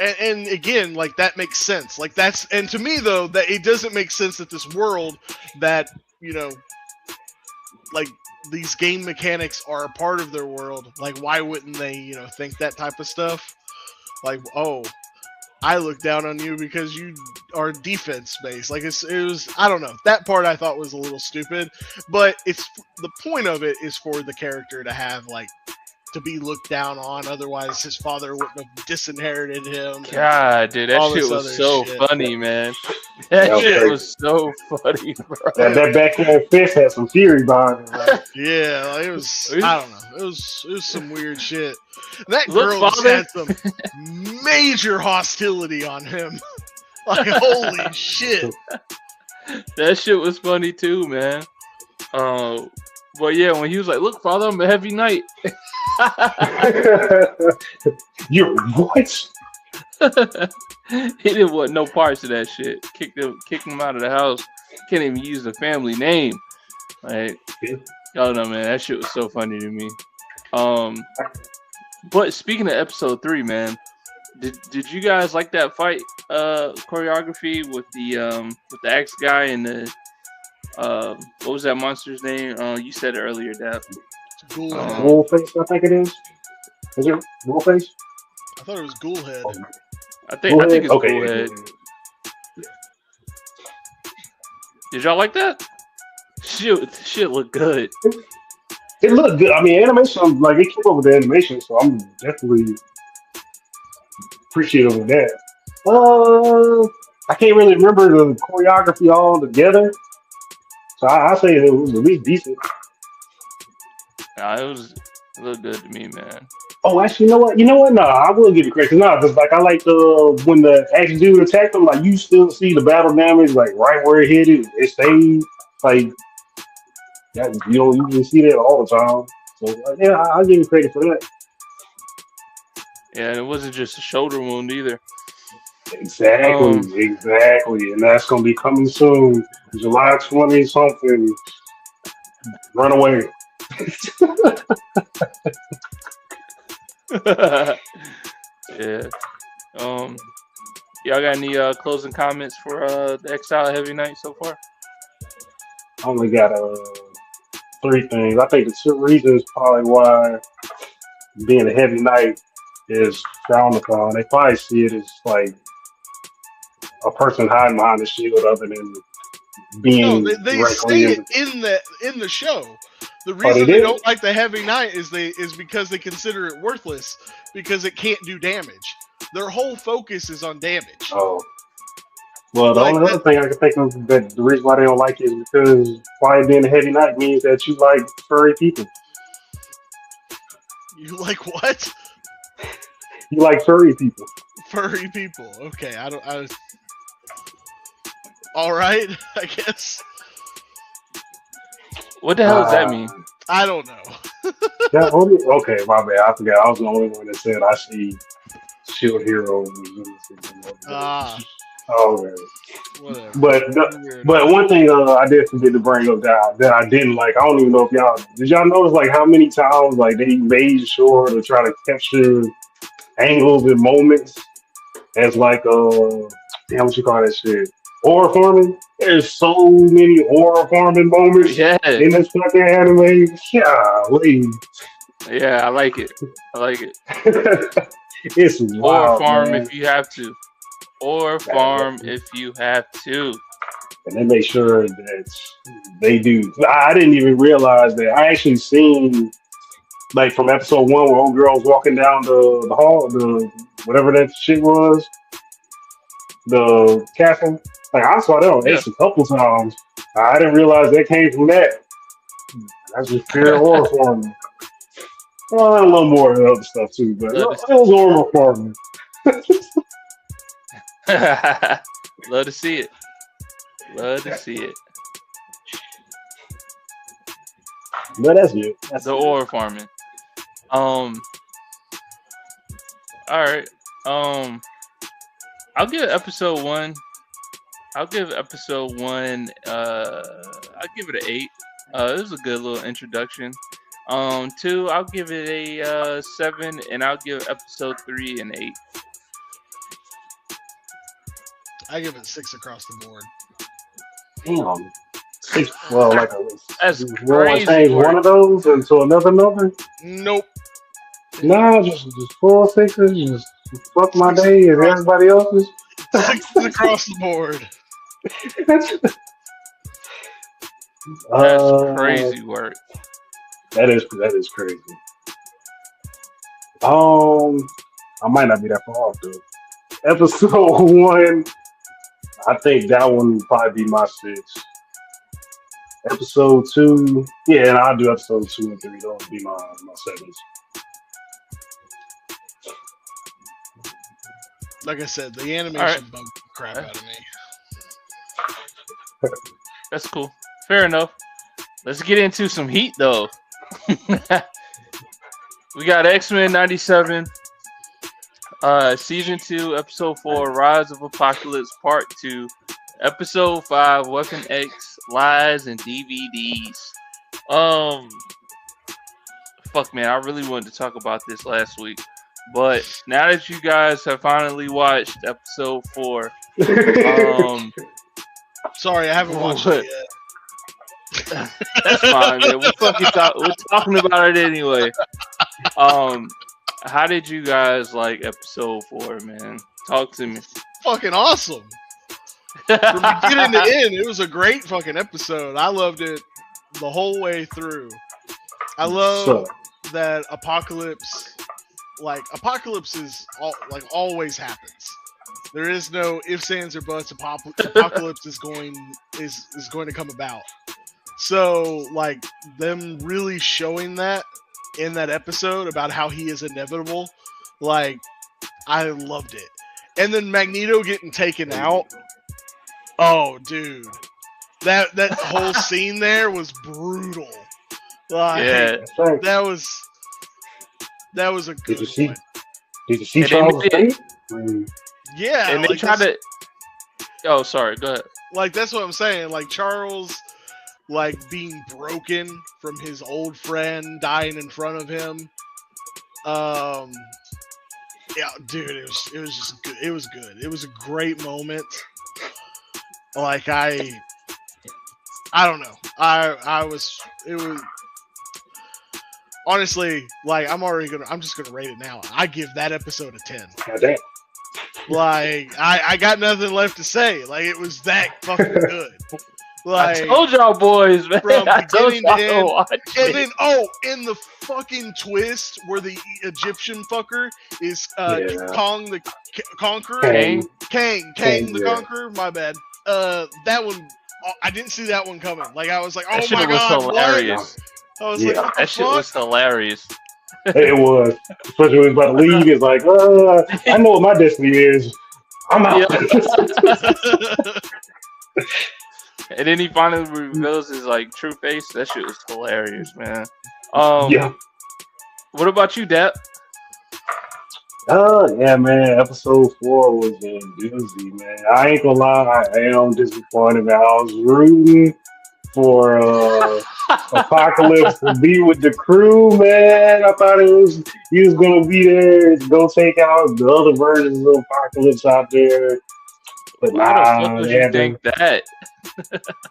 And again, like that makes sense. Like that's, and to me though, that it doesn't make sense that this world that, you know, like these game mechanics are a part of their world. Like why wouldn't they, you know, think that type of stuff? Like, oh, I look down on you because you are defense based. Like it was, I don't know. That part I thought was a little stupid, but it's the point of it is for the character to have like to be looked down on. Otherwise, his father wouldn't have disinherited him.
God, dude, that shit was so funny, man. That shit was so funny, bro.
That backhand fist had some fury behind it, right?
Yeah, like it was. I don't know. It was some weird shit. That girl had some major hostility on him. Like holy shit.
That shit was funny too, man. But yeah, when he was like, "Look, father, I'm a heavy knight."
You're what?
He didn't want no parts of that shit. Kicked him out of the house. Can't even use the family name. Like, y'all know, man, that shit was so funny to me. But speaking of episode 3, man, did you guys like that fight choreography with the axe guy and the what was that monster's name? You said it earlier, Dap.
Ghoulface, I think it is. Is it Ghoulface?
I thought it was Ghoulhead.
I think it's Ghoulhead.
Yeah.
Did y'all like that? Shit looked good.
It looked good. I mean, animation, like, it kept up with the animation, so I'm definitely appreciative of that. I can't really remember the choreography all together, so I say it was at least decent.
Nah, it looked good to me, man.
Oh, actually, you know what? No, I will give you credit. Because like, I like when the axe dude attacked him, like, you still see the battle damage, like, right where it hit it. It stayed, like, that, you don't usually see that all the time. So, yeah, I'll give you credit for that.
Yeah, and it wasn't just a shoulder wound either.
Exactly. And that's going to be coming soon. July 20-something. Run away.
Yeah. Y'all got any closing comments for the Exile Heavy Knight so far?
I only got 3 things. I think the 2 reasons probably why being a heavy knight is frowned upon. They probably see it as like a person hiding behind the shield other than being.
No, they say it in the show. The reason they don't like the heavy knight is because they consider it worthless because it can't do damage. Their whole focus is on damage.
Oh. Well, the only other thing I can think of that the reason why they don't like it is because why being a heavy knight means that you like furry people.
You like what?
You like furry people.
Furry people. Okay, all right, I guess.
What the hell does that mean?
I don't know.
Okay, my bad. I forgot. I was the only one that said I see shield heroes. Oh, man.
Whatever.
But one thing I did forget to bring up that I didn't like. I don't even know if y'all notice like how many times like they made sure to try to capture angles and moments as like damn, what you call that shit? Horror farming. There's so many horror farming moments in this fucking anime. Golly.
Yeah, I like it.
It's wild,
or farm
man.
if you have to. Or farm if you have to.
And they make sure that they do. I didn't even realize that. I actually seen like from episode 1 where old girl was walking down the hall, the whatever that shit was, the castle. Like I saw that on
Yeah.
Ace a couple times. I didn't realize that came from that. That's just pure horror farming. Well, a little more of the other stuff too, but it was horror farming.
Love to see it. Love to see it.
But that's it. That's
The
it.
horror farming. All right. I'll give episode 1. I'll give episode 1. I'll give it an 8. It was a good little introduction. 2, I'll give it a 7, and I'll give episode 3 an 8.
I give it 6 across the board.
Damn. Well, like
That's
you want to
crazy.
change one of those into another number?
Nope.
No, just 4 6s. Just fuck my day and everybody else's.
6 across the board.
That's crazy work.
That is crazy. I might not be that far off though. Episode 1, I think that one would probably be my 6. Episode 2, yeah, and I'll do episode 2 and 3. Those would be my 7s.
Like I said, the animation bugged the crap out of me.
That's cool. Fair enough. Let's get into some heat though. We got X-Men 97, Season 2, Episode 4, Rise of Apocalypse Part 2, Episode 5, Weapon X, Lies and DVDs. Fuck man, I really wanted to talk about this last week. But now that you guys have finally watched Episode 4,
sorry, I haven't watched it yet.
That's fine, man. We're talking about it anyway. How did you guys like episode 4, man? Talk to me.
Fucking awesome. From beginning to end, it was a great fucking episode. I loved it the whole way through. I love that Apocalypse is always happens. There is no ifs, ands, or buts. Apocalypse is going to come about. So, like, them really showing that in that episode about how he is inevitable, like, I loved it. And then Magneto getting taken out. Oh, dude. That whole scene there was brutal. Like, yeah. That was a good one.
Did you see Charles' face?
Yeah.
And they tried to... Oh, sorry. Go ahead.
Like, that's what I'm saying. Like, Charles... like being broken from his old friend dying in front of him. Yeah, dude, it was just good. It was good. It was a great moment. Like I don't know. It was honestly, like I'm just gonna rate it now. I give that episode a 10.
God damn.
Like I got nothing left to say. Like it was that fucking good. Like,
I told y'all boys, man.
From beginning to end.
Watch
and then, in the fucking twist where the Egyptian fucker is Kong the Conqueror. Kang the Conqueror. My bad. That one, I didn't see that one coming. Like, I was like, oh my god,
hilarious.
What? I was like, what the
that shit
fuck?
was hilarious.
It was. Especially when he was about to leave. It's like, I know what my destiny is. I'm out.
And then he finally reveals his like true face. That shit was hilarious, man.
Yeah.
What about you, Dap?
Yeah, man. Episode 4 was a doozy, man. I ain't gonna lie, I am disappointed. Man. I was rooting for Apocalypse to be with the crew, man. I thought he was gonna be there to go take out the other versions of Apocalypse out there. But
why the fuck would you think that?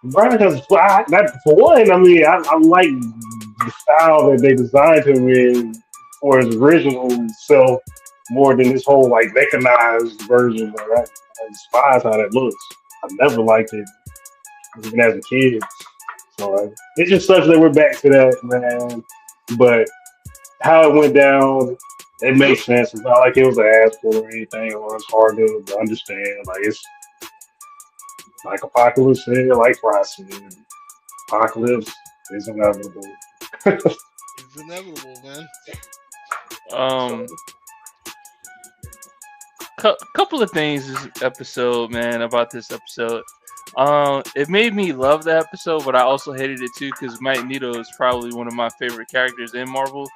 Right, because for one, I mean, I like the style that they designed him in for his original self more than this whole like mechanized version. I despise how that looks. I never liked it, even as a kid. So it just sucks that we're back to that, man. But how it went down, it makes sense. It's not like it was an asshole or anything, or it's hard to understand. Like it's like Apocalypse said, like Frost said, Apocalypse is inevitable.
It's inevitable, man.
Um, couple of things this episode, man, about this episode. It made me love the episode, but I also hated it too because Magneto is probably one of my favorite characters in Marvel.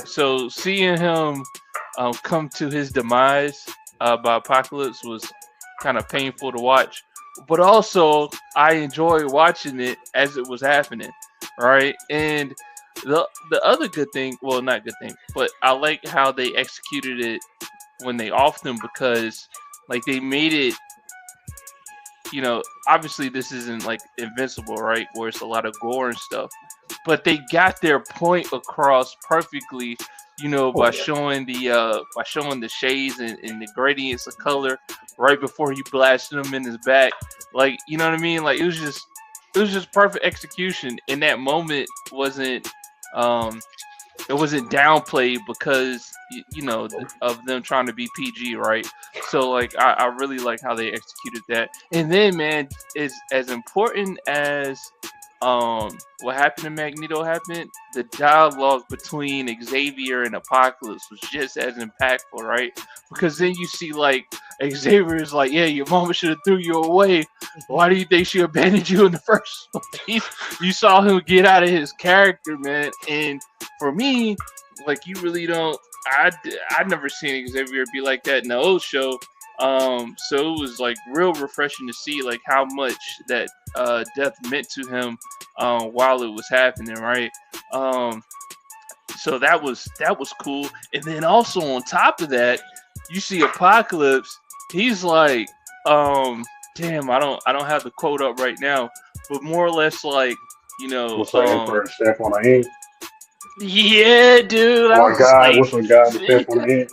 So seeing him come to his demise by Apocalypse was kind of painful to watch, but also I enjoyed watching it as it was happening, right? And the other good thing, well, not good thing, but I like how they executed it when they offed him because like they made it, you know, obviously this isn't like Invincible, right, where it's a lot of gore and stuff, but they got their point across perfectly, you know, by showing the shades and the gradients of color right before he blasted him in his back, like, you know what I mean? Like it was just perfect execution, and that moment wasn't it wasn't downplayed because you know of them trying to be PG, right? So like I really like how they executed that. And then man, is as important as what happened to Magneto happened, the dialogue between Xavier and Apocalypse was just as impactful, right? Because then you see like Xavier is like, yeah, your mama should have threw you away. Why do you think she abandoned you in the first place? You saw him get out of his character, man. And for me, like you really don't. I'd never seen Xavier be like that in the old show. So it was like real refreshing to see like how much that death meant to him while it was happening, right? So that was cool. And then also on top of that, you see Apocalypse. He's like, damn, I don't have the quote up right now, but more or less like, you know,
what's the Emperor step on the head?
Yeah, dude.
Oh my God, what's the guy to step on the head?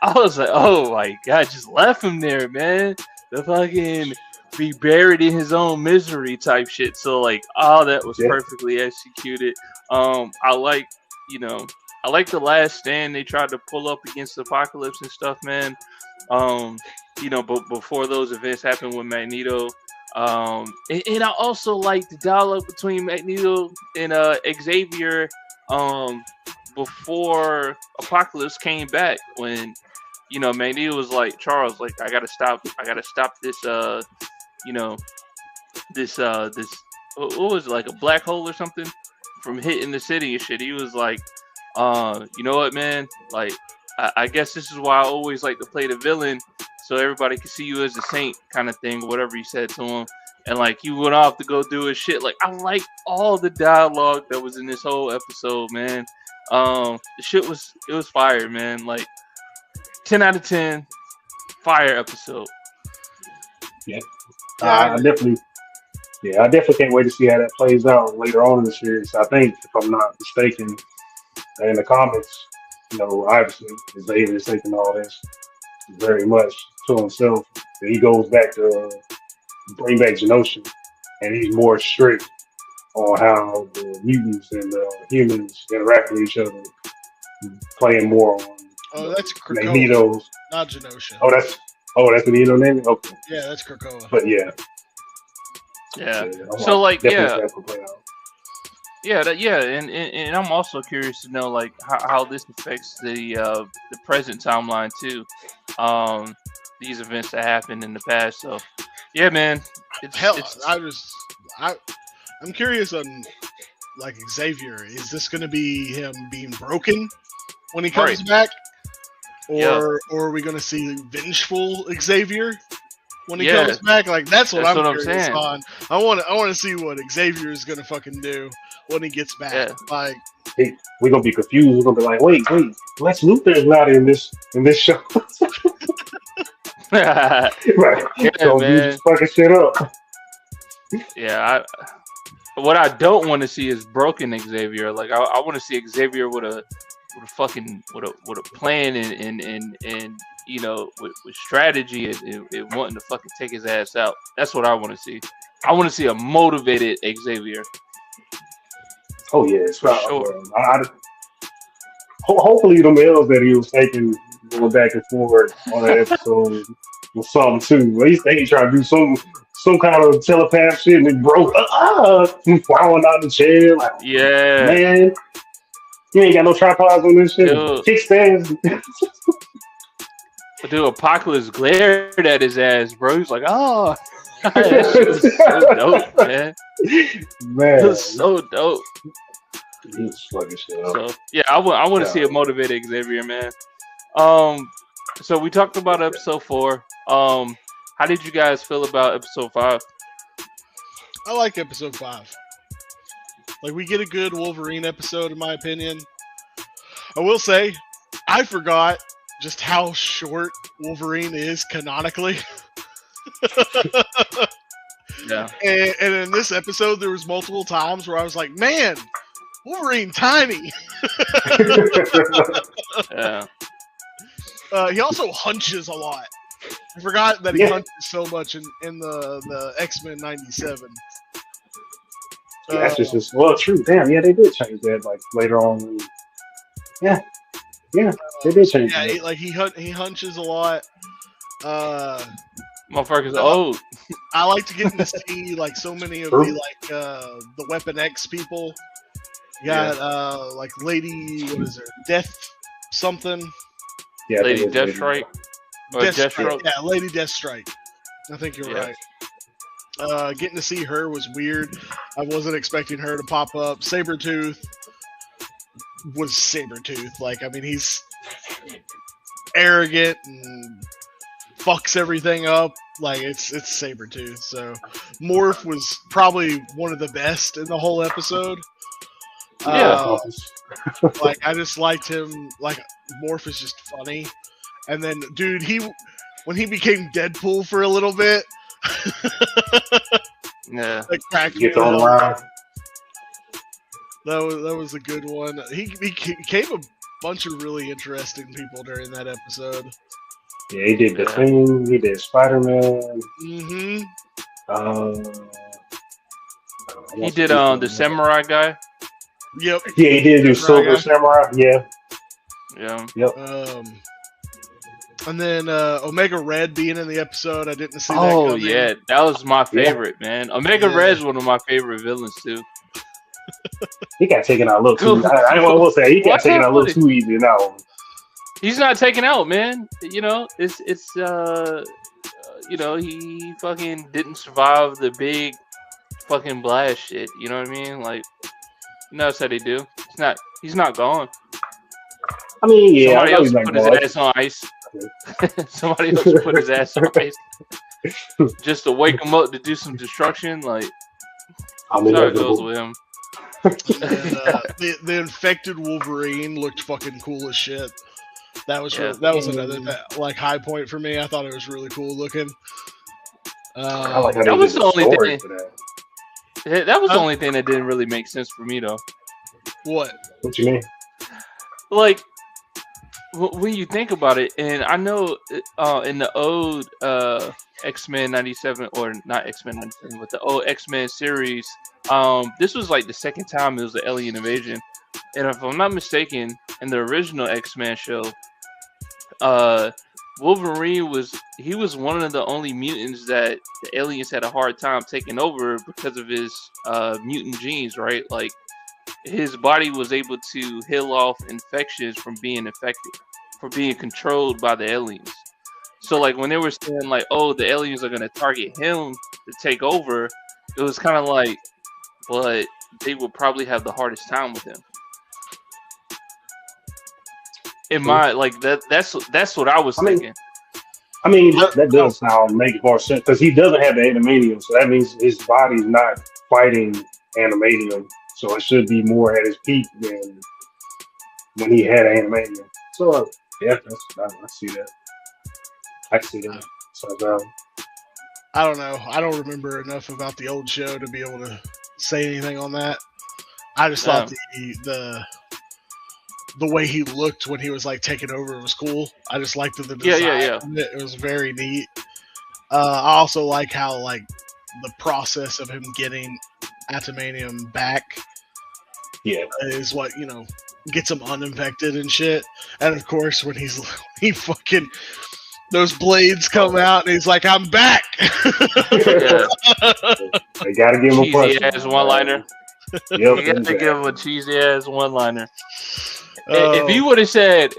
I was like, oh my God, just left him there, man. The fucking be buried in his own misery type shit. So like, oh, that was perfectly executed. I like, you know, I like the last stand they tried to pull up against Apocalypse and stuff, man. You know, but before those events happened with Magneto. And I also like the dialogue between Magneto and Xavier before Apocalypse came back, when, you know, Magneto was like, Charles, like, I gotta stop this you know, this what was it, like a black hole or something from hitting the city and shit. He was like, you know what, man, like I guess this is why I always like to play the villain, so everybody can see you as a saint, kind of thing, whatever he said to him. And like he went off to go do his shit. Like I like all the dialogue that was in this whole episode, man. The shit was fire, man. Like 10 out of 10, fire episode.
Yeah, I definitely can't wait to see how that plays out later on in the series. I think, if I'm not mistaken, in the comics, you know, obviously Xavier is taking all this very much to himself. And he goes back to bring back Genosha, and he's more strict on how the mutants and the humans interact with each other, playing more on
that's
Magneto's.
Not Genosha.
That's the Magneto name? Okay.
Yeah, that's Krakoa.
But yeah.
So like, and I'm also curious to know like how this affects the present timeline too. These events that happened in the past. So yeah, man.
I'm curious on like Xavier. Is this going to be him being broken when he comes back, or are we going to see vengeful Xavier when he comes back? Like that's what I'm curious on. I want to see what Xavier is going to fucking do when he gets back. Yeah. Like
we're gonna be confused. We're gonna be like, wait, Lex Luthor's not in this show. Right.
Yeah,
so man. You just fucking shit up.
Yeah, what I don't want to see is broken Xavier. Like I want to see Xavier with a plan and you know, with strategy and wanting to fucking take his ass out. That's what I want to see. I want to see a motivated Xavier.
Oh yeah, it's for sure. hopefully the L's that he was taking going back and forth on that episode was something too. At least they trying to do some kind of telepath shit and it broke. Falling out the chair. Like,
Yeah,
man, you ain't got no tripods on this shit. Kickstands.
dude, Apocalypse glared at his ass, bro. He's like, oh, that shit was so dope, man.
Man,
it was so dope.
He's fucking shit up.
So yeah, I want to see a motivated Xavier, man. So we talked about episode 4. How did you guys feel about episode 5?
I like episode 5. Like, we get a good Wolverine episode, in my opinion. I will say, I forgot just how short Wolverine is canonically.
Yeah.
And in this episode, there was multiple times where I was like, man, Wolverine tiny.
Yeah.
He also hunches a lot. I forgot that he hunches so much in the X-Men 97.
That's just well, true. Damn, yeah, they did change that like later on. Yeah, they did change that.
He hunches a lot.
Motherfucker's old.
I like to get to see like so many of the Weapon X people. You got like Lady, what is her? Death something.
Yeah,
Lady Deathstrike.
Deathstrike. Yeah, Lady Deathstrike. I think you're right. Getting to see her was weird. I wasn't expecting her to pop up. Sabretooth was Sabretooth. Like, I mean, he's arrogant and fucks everything up. Like, it's Sabretooth. So Morph was probably one of the best in the whole episode. Like, I just liked him. Like, Morph is just funny. And then, dude, when he became Deadpool for a little bit,
yeah,
like cracked me up. That was a good one. He became a bunch of really interesting people during that episode.
Yeah, he did the Thing. He did Spider-Man.
Mm-hmm.
He did the Samurai guy.
Yep.
Yeah, he did do Silver Samurai. Yeah.
Yeah.
Yep.
And then Omega Red being in the episode, I didn't see that.
Oh yeah, that was my favorite, man. Omega Red's one of my favorite villains too.
He got taken out a little too. I will say he got taken out a little too easy now.
He's not taken out, man. You know, it's you know, he fucking didn't survive the big fucking blast shit. You know what I mean? Like, you know, that's how they do. He's not gone.
I mean, yeah.
Somebody else put his ass on ice. Somebody else put his ass on ice just to wake him up to do some destruction. Like, that's how it goes with him.
The infected Wolverine looked fucking cool as shit. That was another like high point for me. I thought it was really cool looking.
That was the only thing. That was the only thing that didn't really make sense for me, though.
What?
What you mean?
Like, when you think about it, and I know in the old X-Men 97, or not X-Men 97, but the old X-Men series, this was like the second time it was an alien invasion. And if I'm not mistaken, in the original X-Men show, Wolverine was one of the only mutants that the aliens had a hard time taking over because of his mutant genes, right? Like, his body was able to heal off infections from being infected, from being controlled by the aliens. So, like, when they were saying, like, oh, the aliens are going to target him to take over, it was kind of like, but they would probably have the hardest time with him. In my, like, that's what I was thinking.
I mean, that does make more sense, because he doesn't have the adamantium, so that means his body's not fighting adamantium. So it should be more at his peak than when he had adamantium. So yeah, I see that. I see that. So
I don't know. I don't remember enough about the old show to be able to say anything on that. I just thought the way he looked when he was like taking over was cool. I just liked the design.
Yeah.
It was very neat. I also like how like the process of him getting adamantium back is what, you know, gets him uninfected and shit. And of course, when he fucking those blades come out, and he's like, "I'm back."
Yeah.
They gotta give him a punch.
Cheesy ass one liner.
Yep,
You got
exactly.
to give him a cheesy ass one liner. If he would have said,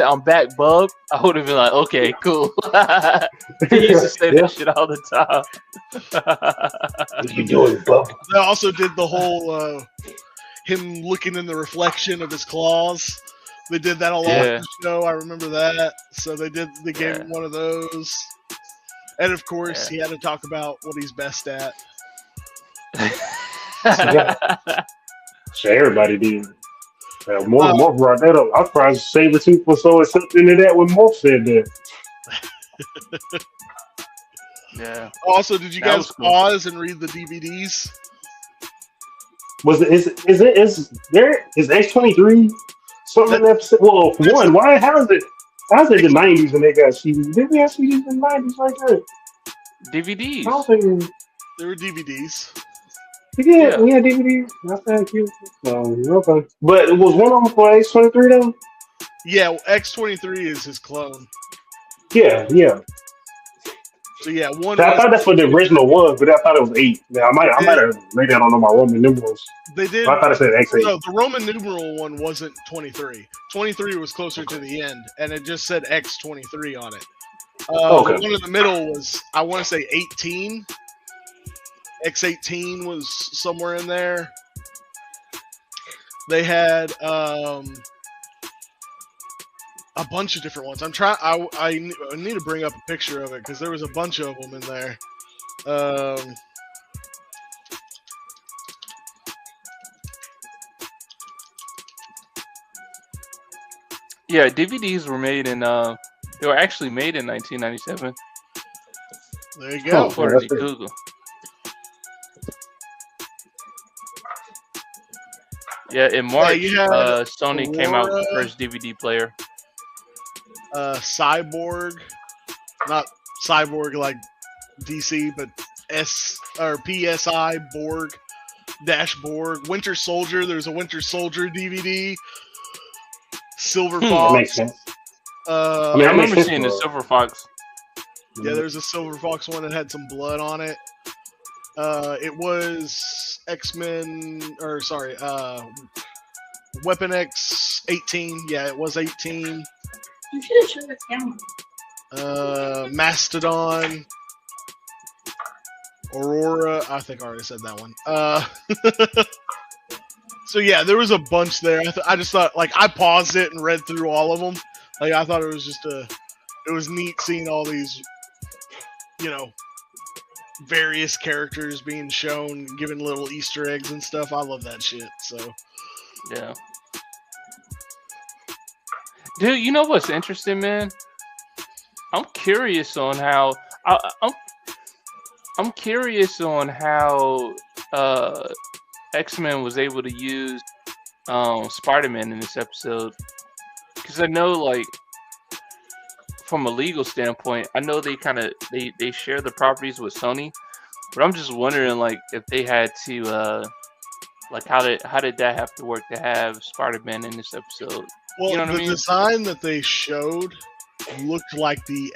"I'm back, bub," I would have been like, "Okay, cool." He used to say that shit all the time.
What you doing, bub?
They also did the whole him looking in the reflection of his claws. They did that a lot in the show. I remember that. So they gave him one of those. And of course, he had to talk about what he's best at.
So everybody did. Morph brought that up. I was surprised Sabretooth was so accepting of that when Morph said that.
Yeah.
Also, did you guys pause and read the DVDs?
Is X-23 something in that episode? Well, for one, how's it the 90s when they got CDs? Didn't we have CDs in the 90s like that?
DVDs.
I don't think
there were DVDs.
We had DVDs. That's cute. Okay. But it was one of them for X-23 though?
Yeah, X-23 is his clone.
Yeah.
So yeah, one.
I thought that's what the original was, but I thought it was 8. Yeah, I might have made that on my Roman numerals.
They did.
I thought it said X8.
No, the Roman numeral one wasn't 23. 23 was closer to the end, and it just said X-23 on it.
Okay.
The one in the middle was, I want to say 18. X-18 was somewhere in there. They had a bunch of different ones. I need to bring up a picture of it because there was a bunch of them in there.
Yeah, DVDs were made in. They were actually made in 1997.
There you go.
According to Google. Yeah, in March, Sony came out with the first DVD player.
Cyborg, not Cyborg like DC, but PSI Borg Borg. Winter Soldier. There's a Winter Soldier DVD. Silver Fox.
That makes sense.
I remember seeing the Silver Fox.
Yeah, there's a Silver Fox one that had some blood on it. It was Weapon X 18. Yeah, it was 18.
You should have shut it down.
Mastodon. Aurora. I think I already said that one. So yeah, there was a bunch there. I just thought, like, I paused it and read through all of them. Like, I thought it was just it was neat seeing all these, various characters being shown, given little Easter eggs and stuff. I love that shit. So,
yeah. Dude, you know what's interesting, man? I'm curious on how X-Men was able to use Spider-Man in this episode, because I know, like, from a legal standpoint, I know they share the properties with Sony, but I'm just wondering, like, if they had to like, how did that have to work to have Spider-Man in this episode?
Well,
you know what I mean?
Design that they showed looked like the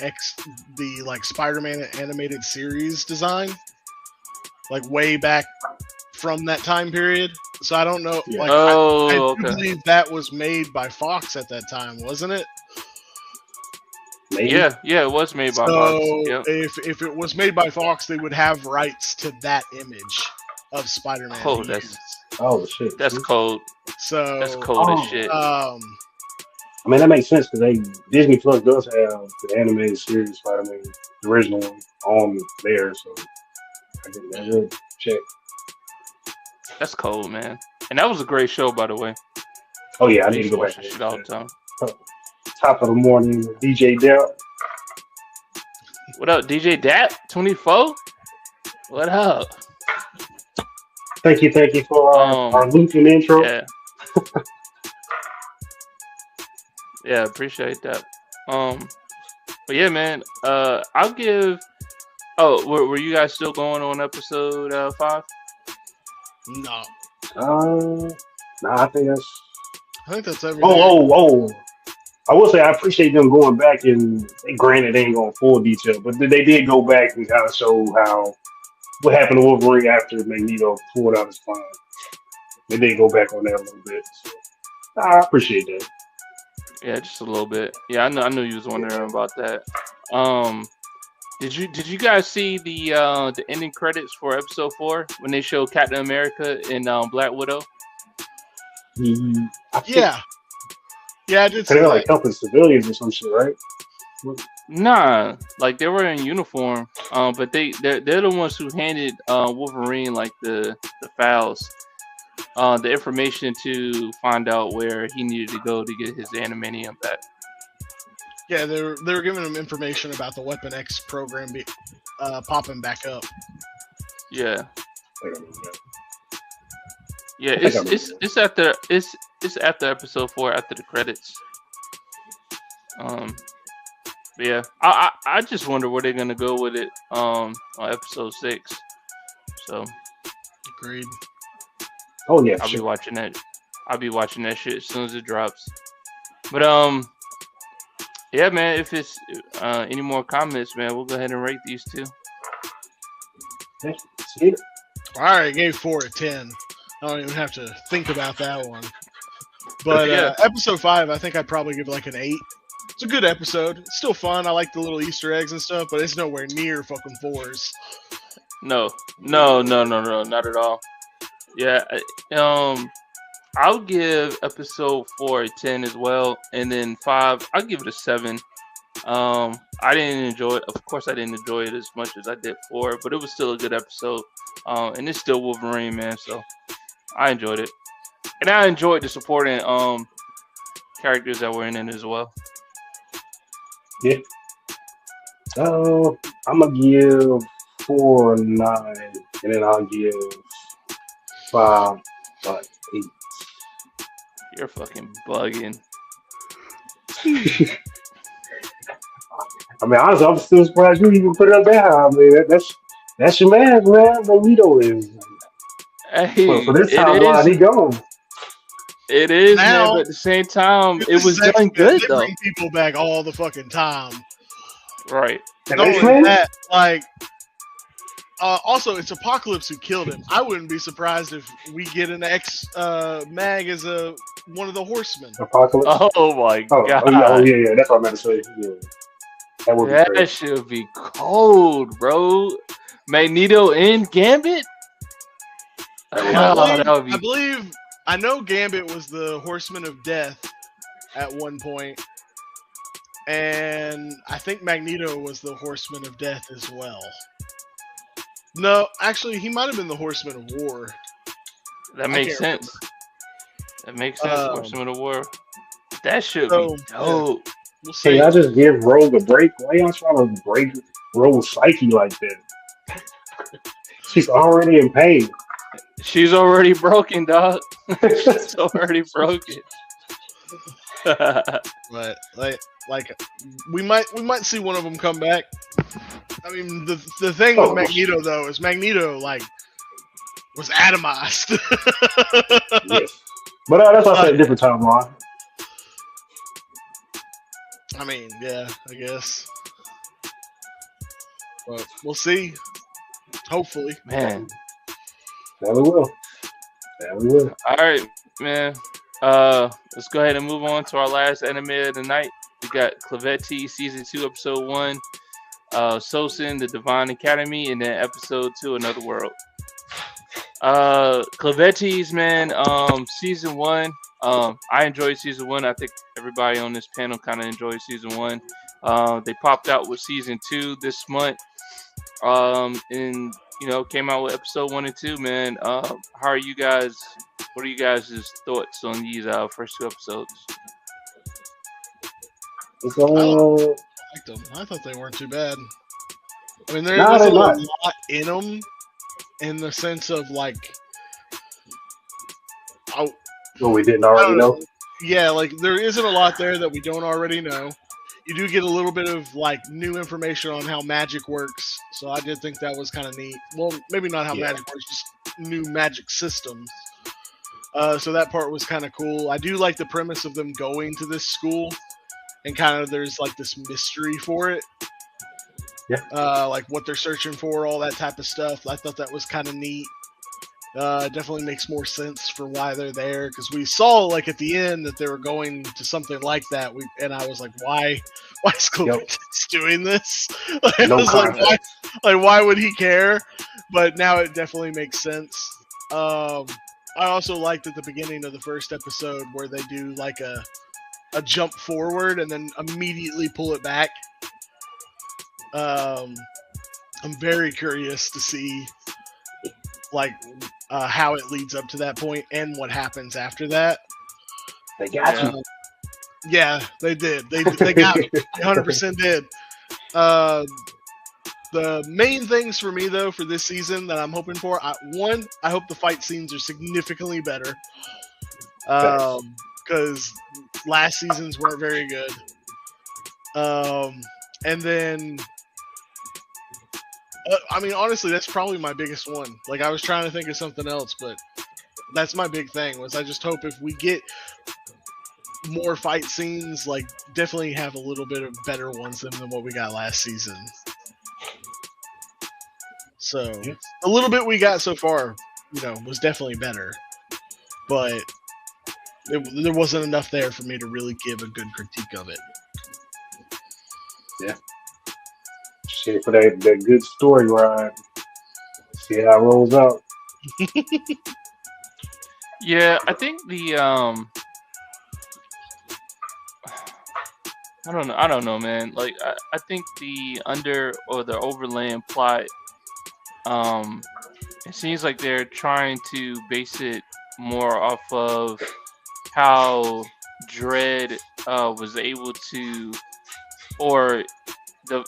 Spider-Man animated series design, like way back from that time period. So I don't know.
Yeah.
Like, I believe that was made by Fox at that time, wasn't it?
Maybe.
Yeah, it was made by Fox. Yep.
If it was made by Fox, they would have rights to that image of Spider-Man.
Shit.
That's cold.
So
that's cold as shit.
I mean, that makes sense because Disney Plus does have the animated series Spider-Man, the original one, on there. So I think that would check.
That's cold, man. And that was a great show, by the way.
Oh yeah, I need to go back
to shit all the time.
Top of the morning, DJ Dap.
What up, DJ Dap? 24? What up?
Thank you for our Lucian intro.
Yeah. Yeah, appreciate that. But yeah, man. I'll give. Oh, were you guys still going on episode 5?
No.
I think that's.
I think that's everything.
Oh. I will say I appreciate them going back and granted they ain't going full detail, but they did go back and kind of show what happened to Wolverine after Magneto pulled out his spine. They did go back on that a little bit. So I appreciate that.
Yeah, just a little bit. Yeah, I know you was wondering about that. Did you guys see the ending credits for episode 4 when they showed Captain America and Black Widow?
Yeah, I did.
They were like helping civilians or some shit, right?
Nah, like they were in uniform. But they're the ones who handed Wolverine like the files, the information to find out where he needed to go to get his adamantium back.
Yeah, they were giving him information about the Weapon X program popping back up.
Yeah. Yeah, it's after episode 4, after the credits. Yeah, I just wonder where they're gonna go with it on episode 6. So,
agreed.
Oh yeah,
I'll be watching that. I'll be watching that shit as soon as it drops. But yeah, man. If it's any more comments, man, we'll go ahead and rate these two.
All right, gave 4 out of 10. I don't even have to think about that one. But episode 5, I think I'd probably give like an 8. It's a good episode. It's still fun. I like the little Easter eggs and stuff, but it's nowhere near fucking 4s.
No, not at all. Yeah, I'll give episode 4 a 10 as well, and then 5, I'll give it a 7. I didn't enjoy it. Of course, I didn't enjoy it as much as I did 4, but it was still a good episode. And it's still Wolverine, man. So I enjoyed it, and I enjoyed the supporting characters that were in it as well.
Yeah. So I'm gonna give 4 a 9, and then I'll give 5 like 8.
You're fucking bugging.
I mean, honestly, I'm still surprised you even put it up that high. I mean, that's your man. Magneto is.
Hey,
for this timeline, he gone.
It is, now, man, but at the same time, it was done good, though.
Bring people back all the fucking time.
Right.
Knowing that, like, also, it's Apocalypse who killed him. I wouldn't be surprised if we get an Mag as one of the Horsemen.
Apocalypse?
Oh, my God.
Oh, yeah. That's what I meant to say. Yeah.
That should be cold, bro. Magneto and Gambit?
I know Gambit was the Horseman of Death at one point, and I think Magneto was the Horseman of Death as well. No, actually, he might have been the Horseman of War.
That makes sense. That makes sense. Horseman of War. That should be dope.
Yeah. We'll see.
Hey, I just give Rogue a break. Why y'all trying to break Rogue's psyche like that? She's already in pain.
She's already broken, dog. She's already broken.
But like we might see one of them come back. I mean, the thing with Magneto though is Magneto like was atomized.
Yes, but that's why I said a different timeline.
I mean, yeah, I guess. But we'll see. Hopefully,
man.
Yeah, we will.
All right, man. Let's go ahead and move on to our last anime of the night. We got Clevetti Season 2, Episode 1, Sosin, The Divine Academy, and then Episode 2, Another World. Clevetti's, man, Season 1. I enjoyed Season 1. I think everybody on this panel kind of enjoyed Season 1. They popped out with Season 2 this month. And came out with Episode 1 and 2, man. How are you guys? What are you guys' thoughts on these first 2 episodes?
I liked them. I thought they weren't too bad. I mean, there wasn't a lot in them, in the sense of like,
what we didn't already know.
Yeah, like there isn't a lot there that we don't already know. You do get a little bit of like new information on how magic works, so I did think that was kind of neat. Well, maybe not how magic works, just new magic systems. So that part was kind of cool. I do like the premise of them going to this school, and kind of there's like this mystery for it.
Yeah.
Like what they're searching for, all that type of stuff. I thought that was kind of neat. Definitely makes more sense for why they're there, because we saw like at the end that they were going to something like that. And I was like, why is Cleveland doing this? Like, I was like, why would he care? But now it definitely makes sense. I also liked at the beginning of the first episode where they do like a jump forward and then immediately pull it back. I'm very curious to see like how it leads up to that point and what happens after that.
They got you.
Yeah, they did. They got me. 100% did. The main things for me though for this season that I'm hoping for, one, I hope the fight scenes are significantly better. Because last season's weren't very good. And then I mean, honestly, that's probably my biggest one. Like, I was trying to think of something else, but that's my big thing. Was I just hope if we get more fight scenes, like, definitely have a little bit of better ones than what we got last season. So, a little bit we got so far, was definitely better. But there wasn't enough there for me to really give a good critique of it.
Yeah. Shit for that good story ride. See how it rolls out.
Yeah, I think the I don't know, man. Like I think the overland plot, it seems like they're trying to base it more off of how Dredd was able to, or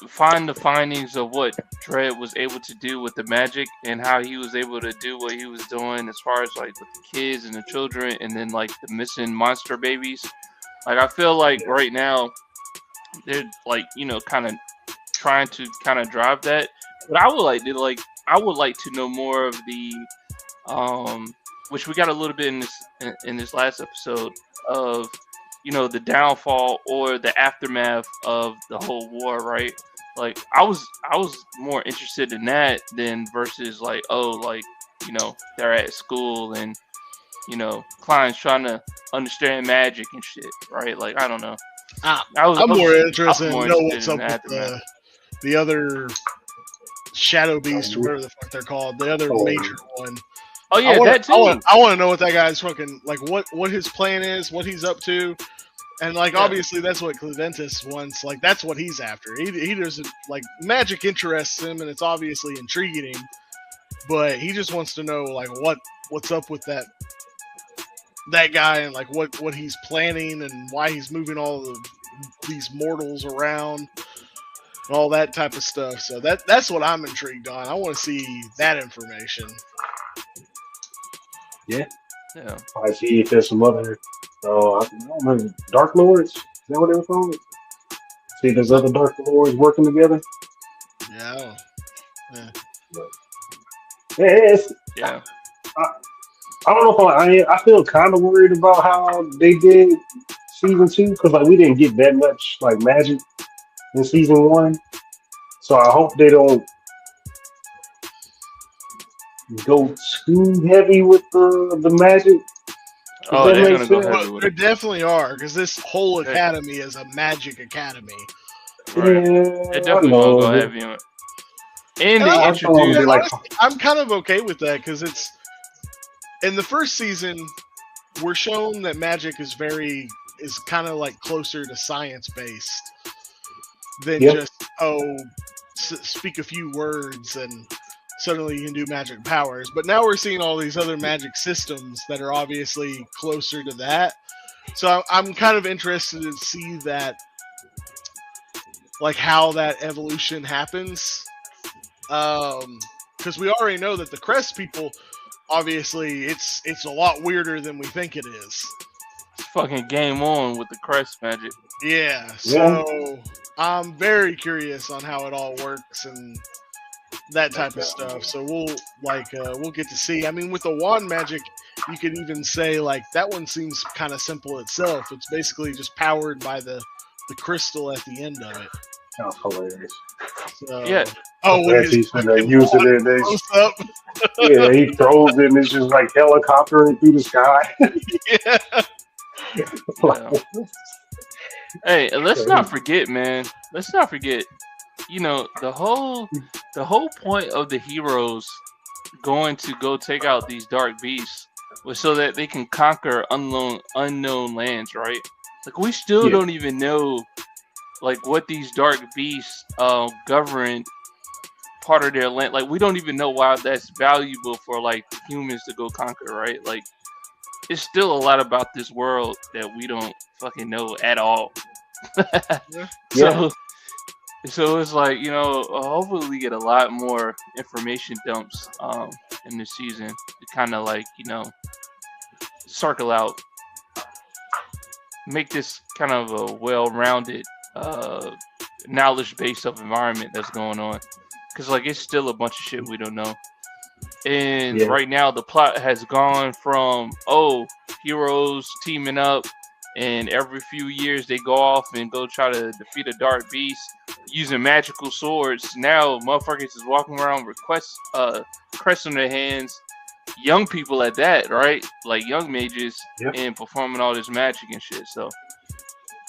find the findings of what Dredd was able to do with the magic, and how he was able to do what he was doing as far as like with the kids and the children, and then like the missing monster babies. Like I feel like right now they're like kind of trying to kind of drive that. But I would like to know more of the which we got a little bit in this last episode of the downfall or the aftermath of the whole war, right? Like I was more interested in that than versus like they're at school and Klein's trying to understand magic and shit, right? Like I don't know.
I'm more interested in know what's up with the other Shadow Beast or whatever the fuck they're called, the other major one.
Oh yeah, that too.
I want to know what that guy's fucking like. What his plan is, what he's up to, and like obviously that's what Cleventis wants. Like that's what he's after. He doesn't like magic interests him, and it's obviously intriguing him, but he just wants to know like what's up with that guy and like what he's planning and why he's moving all of these mortals around and all that type of stuff. So that's what I'm intrigued on. I want to see that information.
Yeah. I see if there's some other, I don't know, Dark Lords. Is that what they were called? See if there's other Dark Lords working together.
Yeah.
Yeah.
I don't know if I feel kind of worried about how they did season 2 because like we didn't get that much like magic in season 1. So I hope they don't go too heavy with the magic.
Oh, they're gonna go heavy with it.
They definitely are, because this whole academy is a magic academy.
Right. Yeah, they definitely gonna go heavy on it. And they introduced.
I'm kind of okay with that because it's in the first season. We're shown that magic is kind of like closer to science based than just speak a few words and suddenly you can do magic powers. But now we're seeing all these other magic systems that are obviously closer to that. So I'm kind of interested to see that, like how that evolution happens. Because we already know that the Crest people, obviously, it's a lot weirder than we think it is.
It's fucking game on with the Crest magic.
Yeah, so I'm very curious on how it all works and that type of stuff. So we'll get to see. I mean, with the wand magic, you could even say like that one seems kind of simple itself. It's basically just powered by the crystal at the end of it.
That's hilarious.
So,
Yeah.
Oh, when
he's using it.
close up.
Yeah, he throws it and it's just like helicoptering through the sky.
Yeah. Hey, let's not forget, man. Let's not forget. You know, the whole point of the heroes going to go take out these dark beasts was so that they can conquer unknown lands, right? Like we still don't even know like what these dark beasts govern part of their land. Like we don't even know why that's valuable for like humans to go conquer, right? Like it's still a lot about this world that we don't fucking know at all. So it's like, you know, hopefully we get a lot more information dumps in this season to kind of like, you know, circle out, make this kind of a well-rounded knowledge base of environment that's going on. Because like it's still a bunch of shit we don't know. And right now the plot has gone from, heroes teaming up and every few years they go off and go try to defeat a dark beast using magical swords. Now motherfuckers is walking around with crests on their hands, young people at that, right? Like young mages, and performing all this magic and shit. So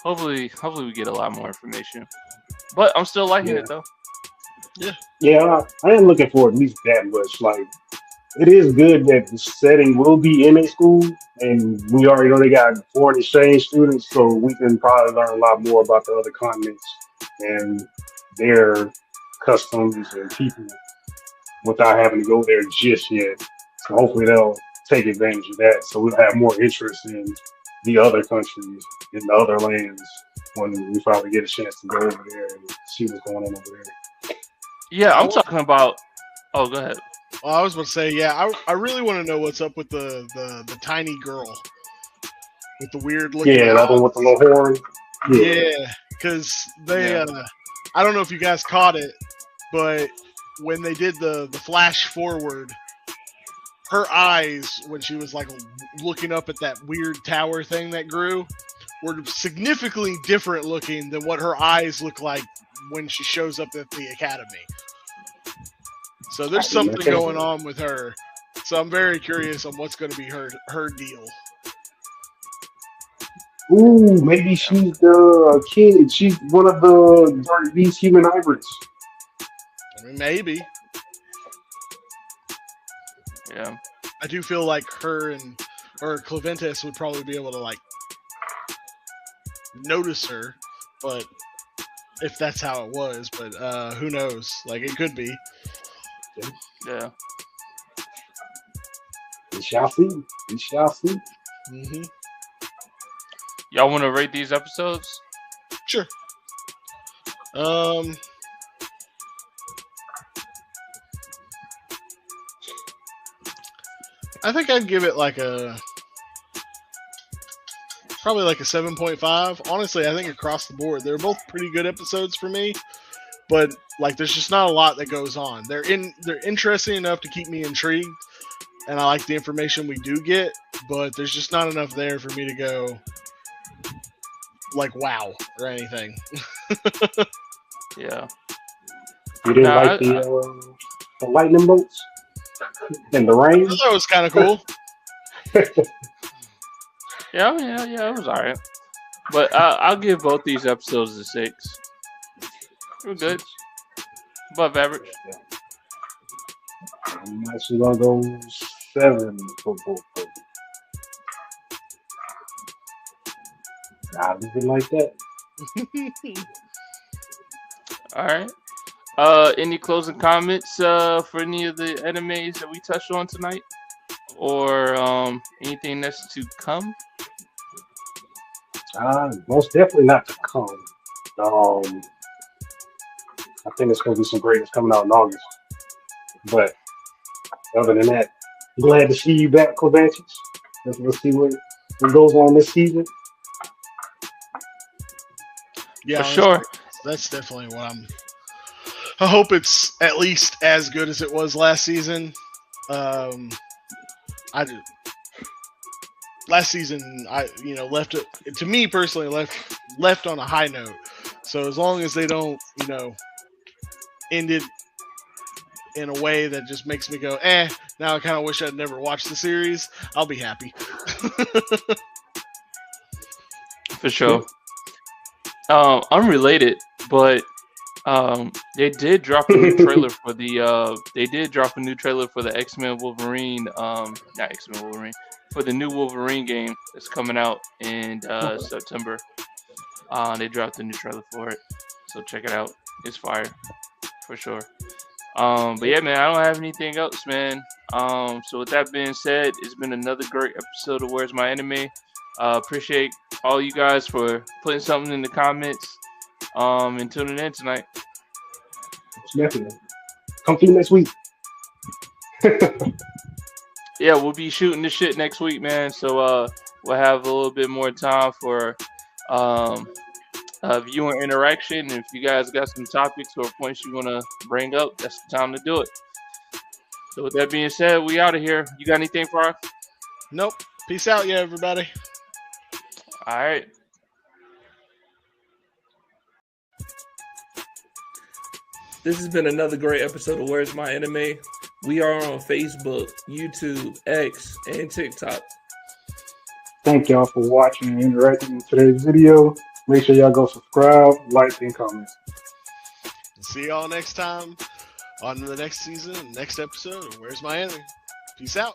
hopefully we get a lot more information. But I'm still liking it though.
Yeah, I am looking for at least that much. Like, it is good that the setting will be in a school, and we already know they got foreign exchange students, so we can probably learn a lot more about the other continents and their customs and people without having to go there just yet. So hopefully they'll take advantage of that, so we'll have more interest in the other countries, in the other lands, when we finally get a chance to go over there and see what's going on over there.
Yeah, I'm talking about. Oh, go ahead.
Well, I was about to say, I really want to know what's up with the tiny girl with the weird looking.
Yeah, that one with the little horn.
Yeah, because they, I don't know if you guys caught it, but when they did the flash forward, her eyes, when she was like looking up at that weird tower thing that grew, were significantly different looking than what her eyes look like when she shows up at the academy. So there's something going on with her. So I'm very curious on what's going to be her deal.
Ooh, maybe she's the kid. She's one of the Dark Beast human hybrids.
I mean, maybe.
Yeah.
I do feel like her or Claventus would probably be able to like notice her, but if that's how it was, but who knows? Like it could be.
Yeah.
We shall see. We shall see.
Mm-hmm.
Y'all want to rate these episodes?
Sure. I think I'd give it like probably like a 7.5. Honestly, I think across the board, they're both pretty good episodes for me. But like, there's just not a lot that goes on. They're interesting enough to keep me intrigued, and I like the information we do get. But there's just not enough there for me to go like wow or anything.
Yeah.
You didn't like the lightning bolts and the rain?
That was kind of cool.
Yeah, it was alright. But I'll give both these episodes a 6. We're good. Above average.
Yeah. I'm actually gonna go 7 for both of them. I'll leave it like that.
Alright. Any closing comments for any of the animes that we touched on tonight? Or anything that's to come?
Most definitely not to come. I think it's going to be some greatness coming out in August. But other than that, glad to see you back, Clavantis. We'll see what goes on this season.
Yeah,
for sure.
That's definitely what I hope it's at least as good as it was last season. last season, left it to me personally left on a high note. So as long as they don't, end it in a way that just makes me go, now I kind of wish I'd never watched the series, I'll be happy.
For sure. Unrelated, but they did drop a new trailer for the X-Men Wolverine, not X-Men Wolverine, for the new Wolverine game that's coming out in September. They dropped a new trailer for it, so check it out. It's fire, for sure. But yeah, man, I don't have anything else, man. So with that being said, it's been another great episode of Where's My Anime. Appreciate all you guys for putting something in the comments, and tuning in tonight.
Definitely. Come through next week.
Yeah, we'll be shooting this shit next week, man. So we'll have a little bit more time for viewer interaction. If you guys got some topics or points you want to bring up, that's the time to do it. So with that being said, we out of here. You got anything for us?
Nope. Peace out, yeah, everybody.
All right.
This has been another great episode of Where's My Anime. We are on Facebook, YouTube, X, and TikTok.
Thank y'all for watching and interacting in today's video. Make sure y'all go subscribe, like, and comment.
See y'all next time on the next season, next episode of Where's My Anime. Peace out.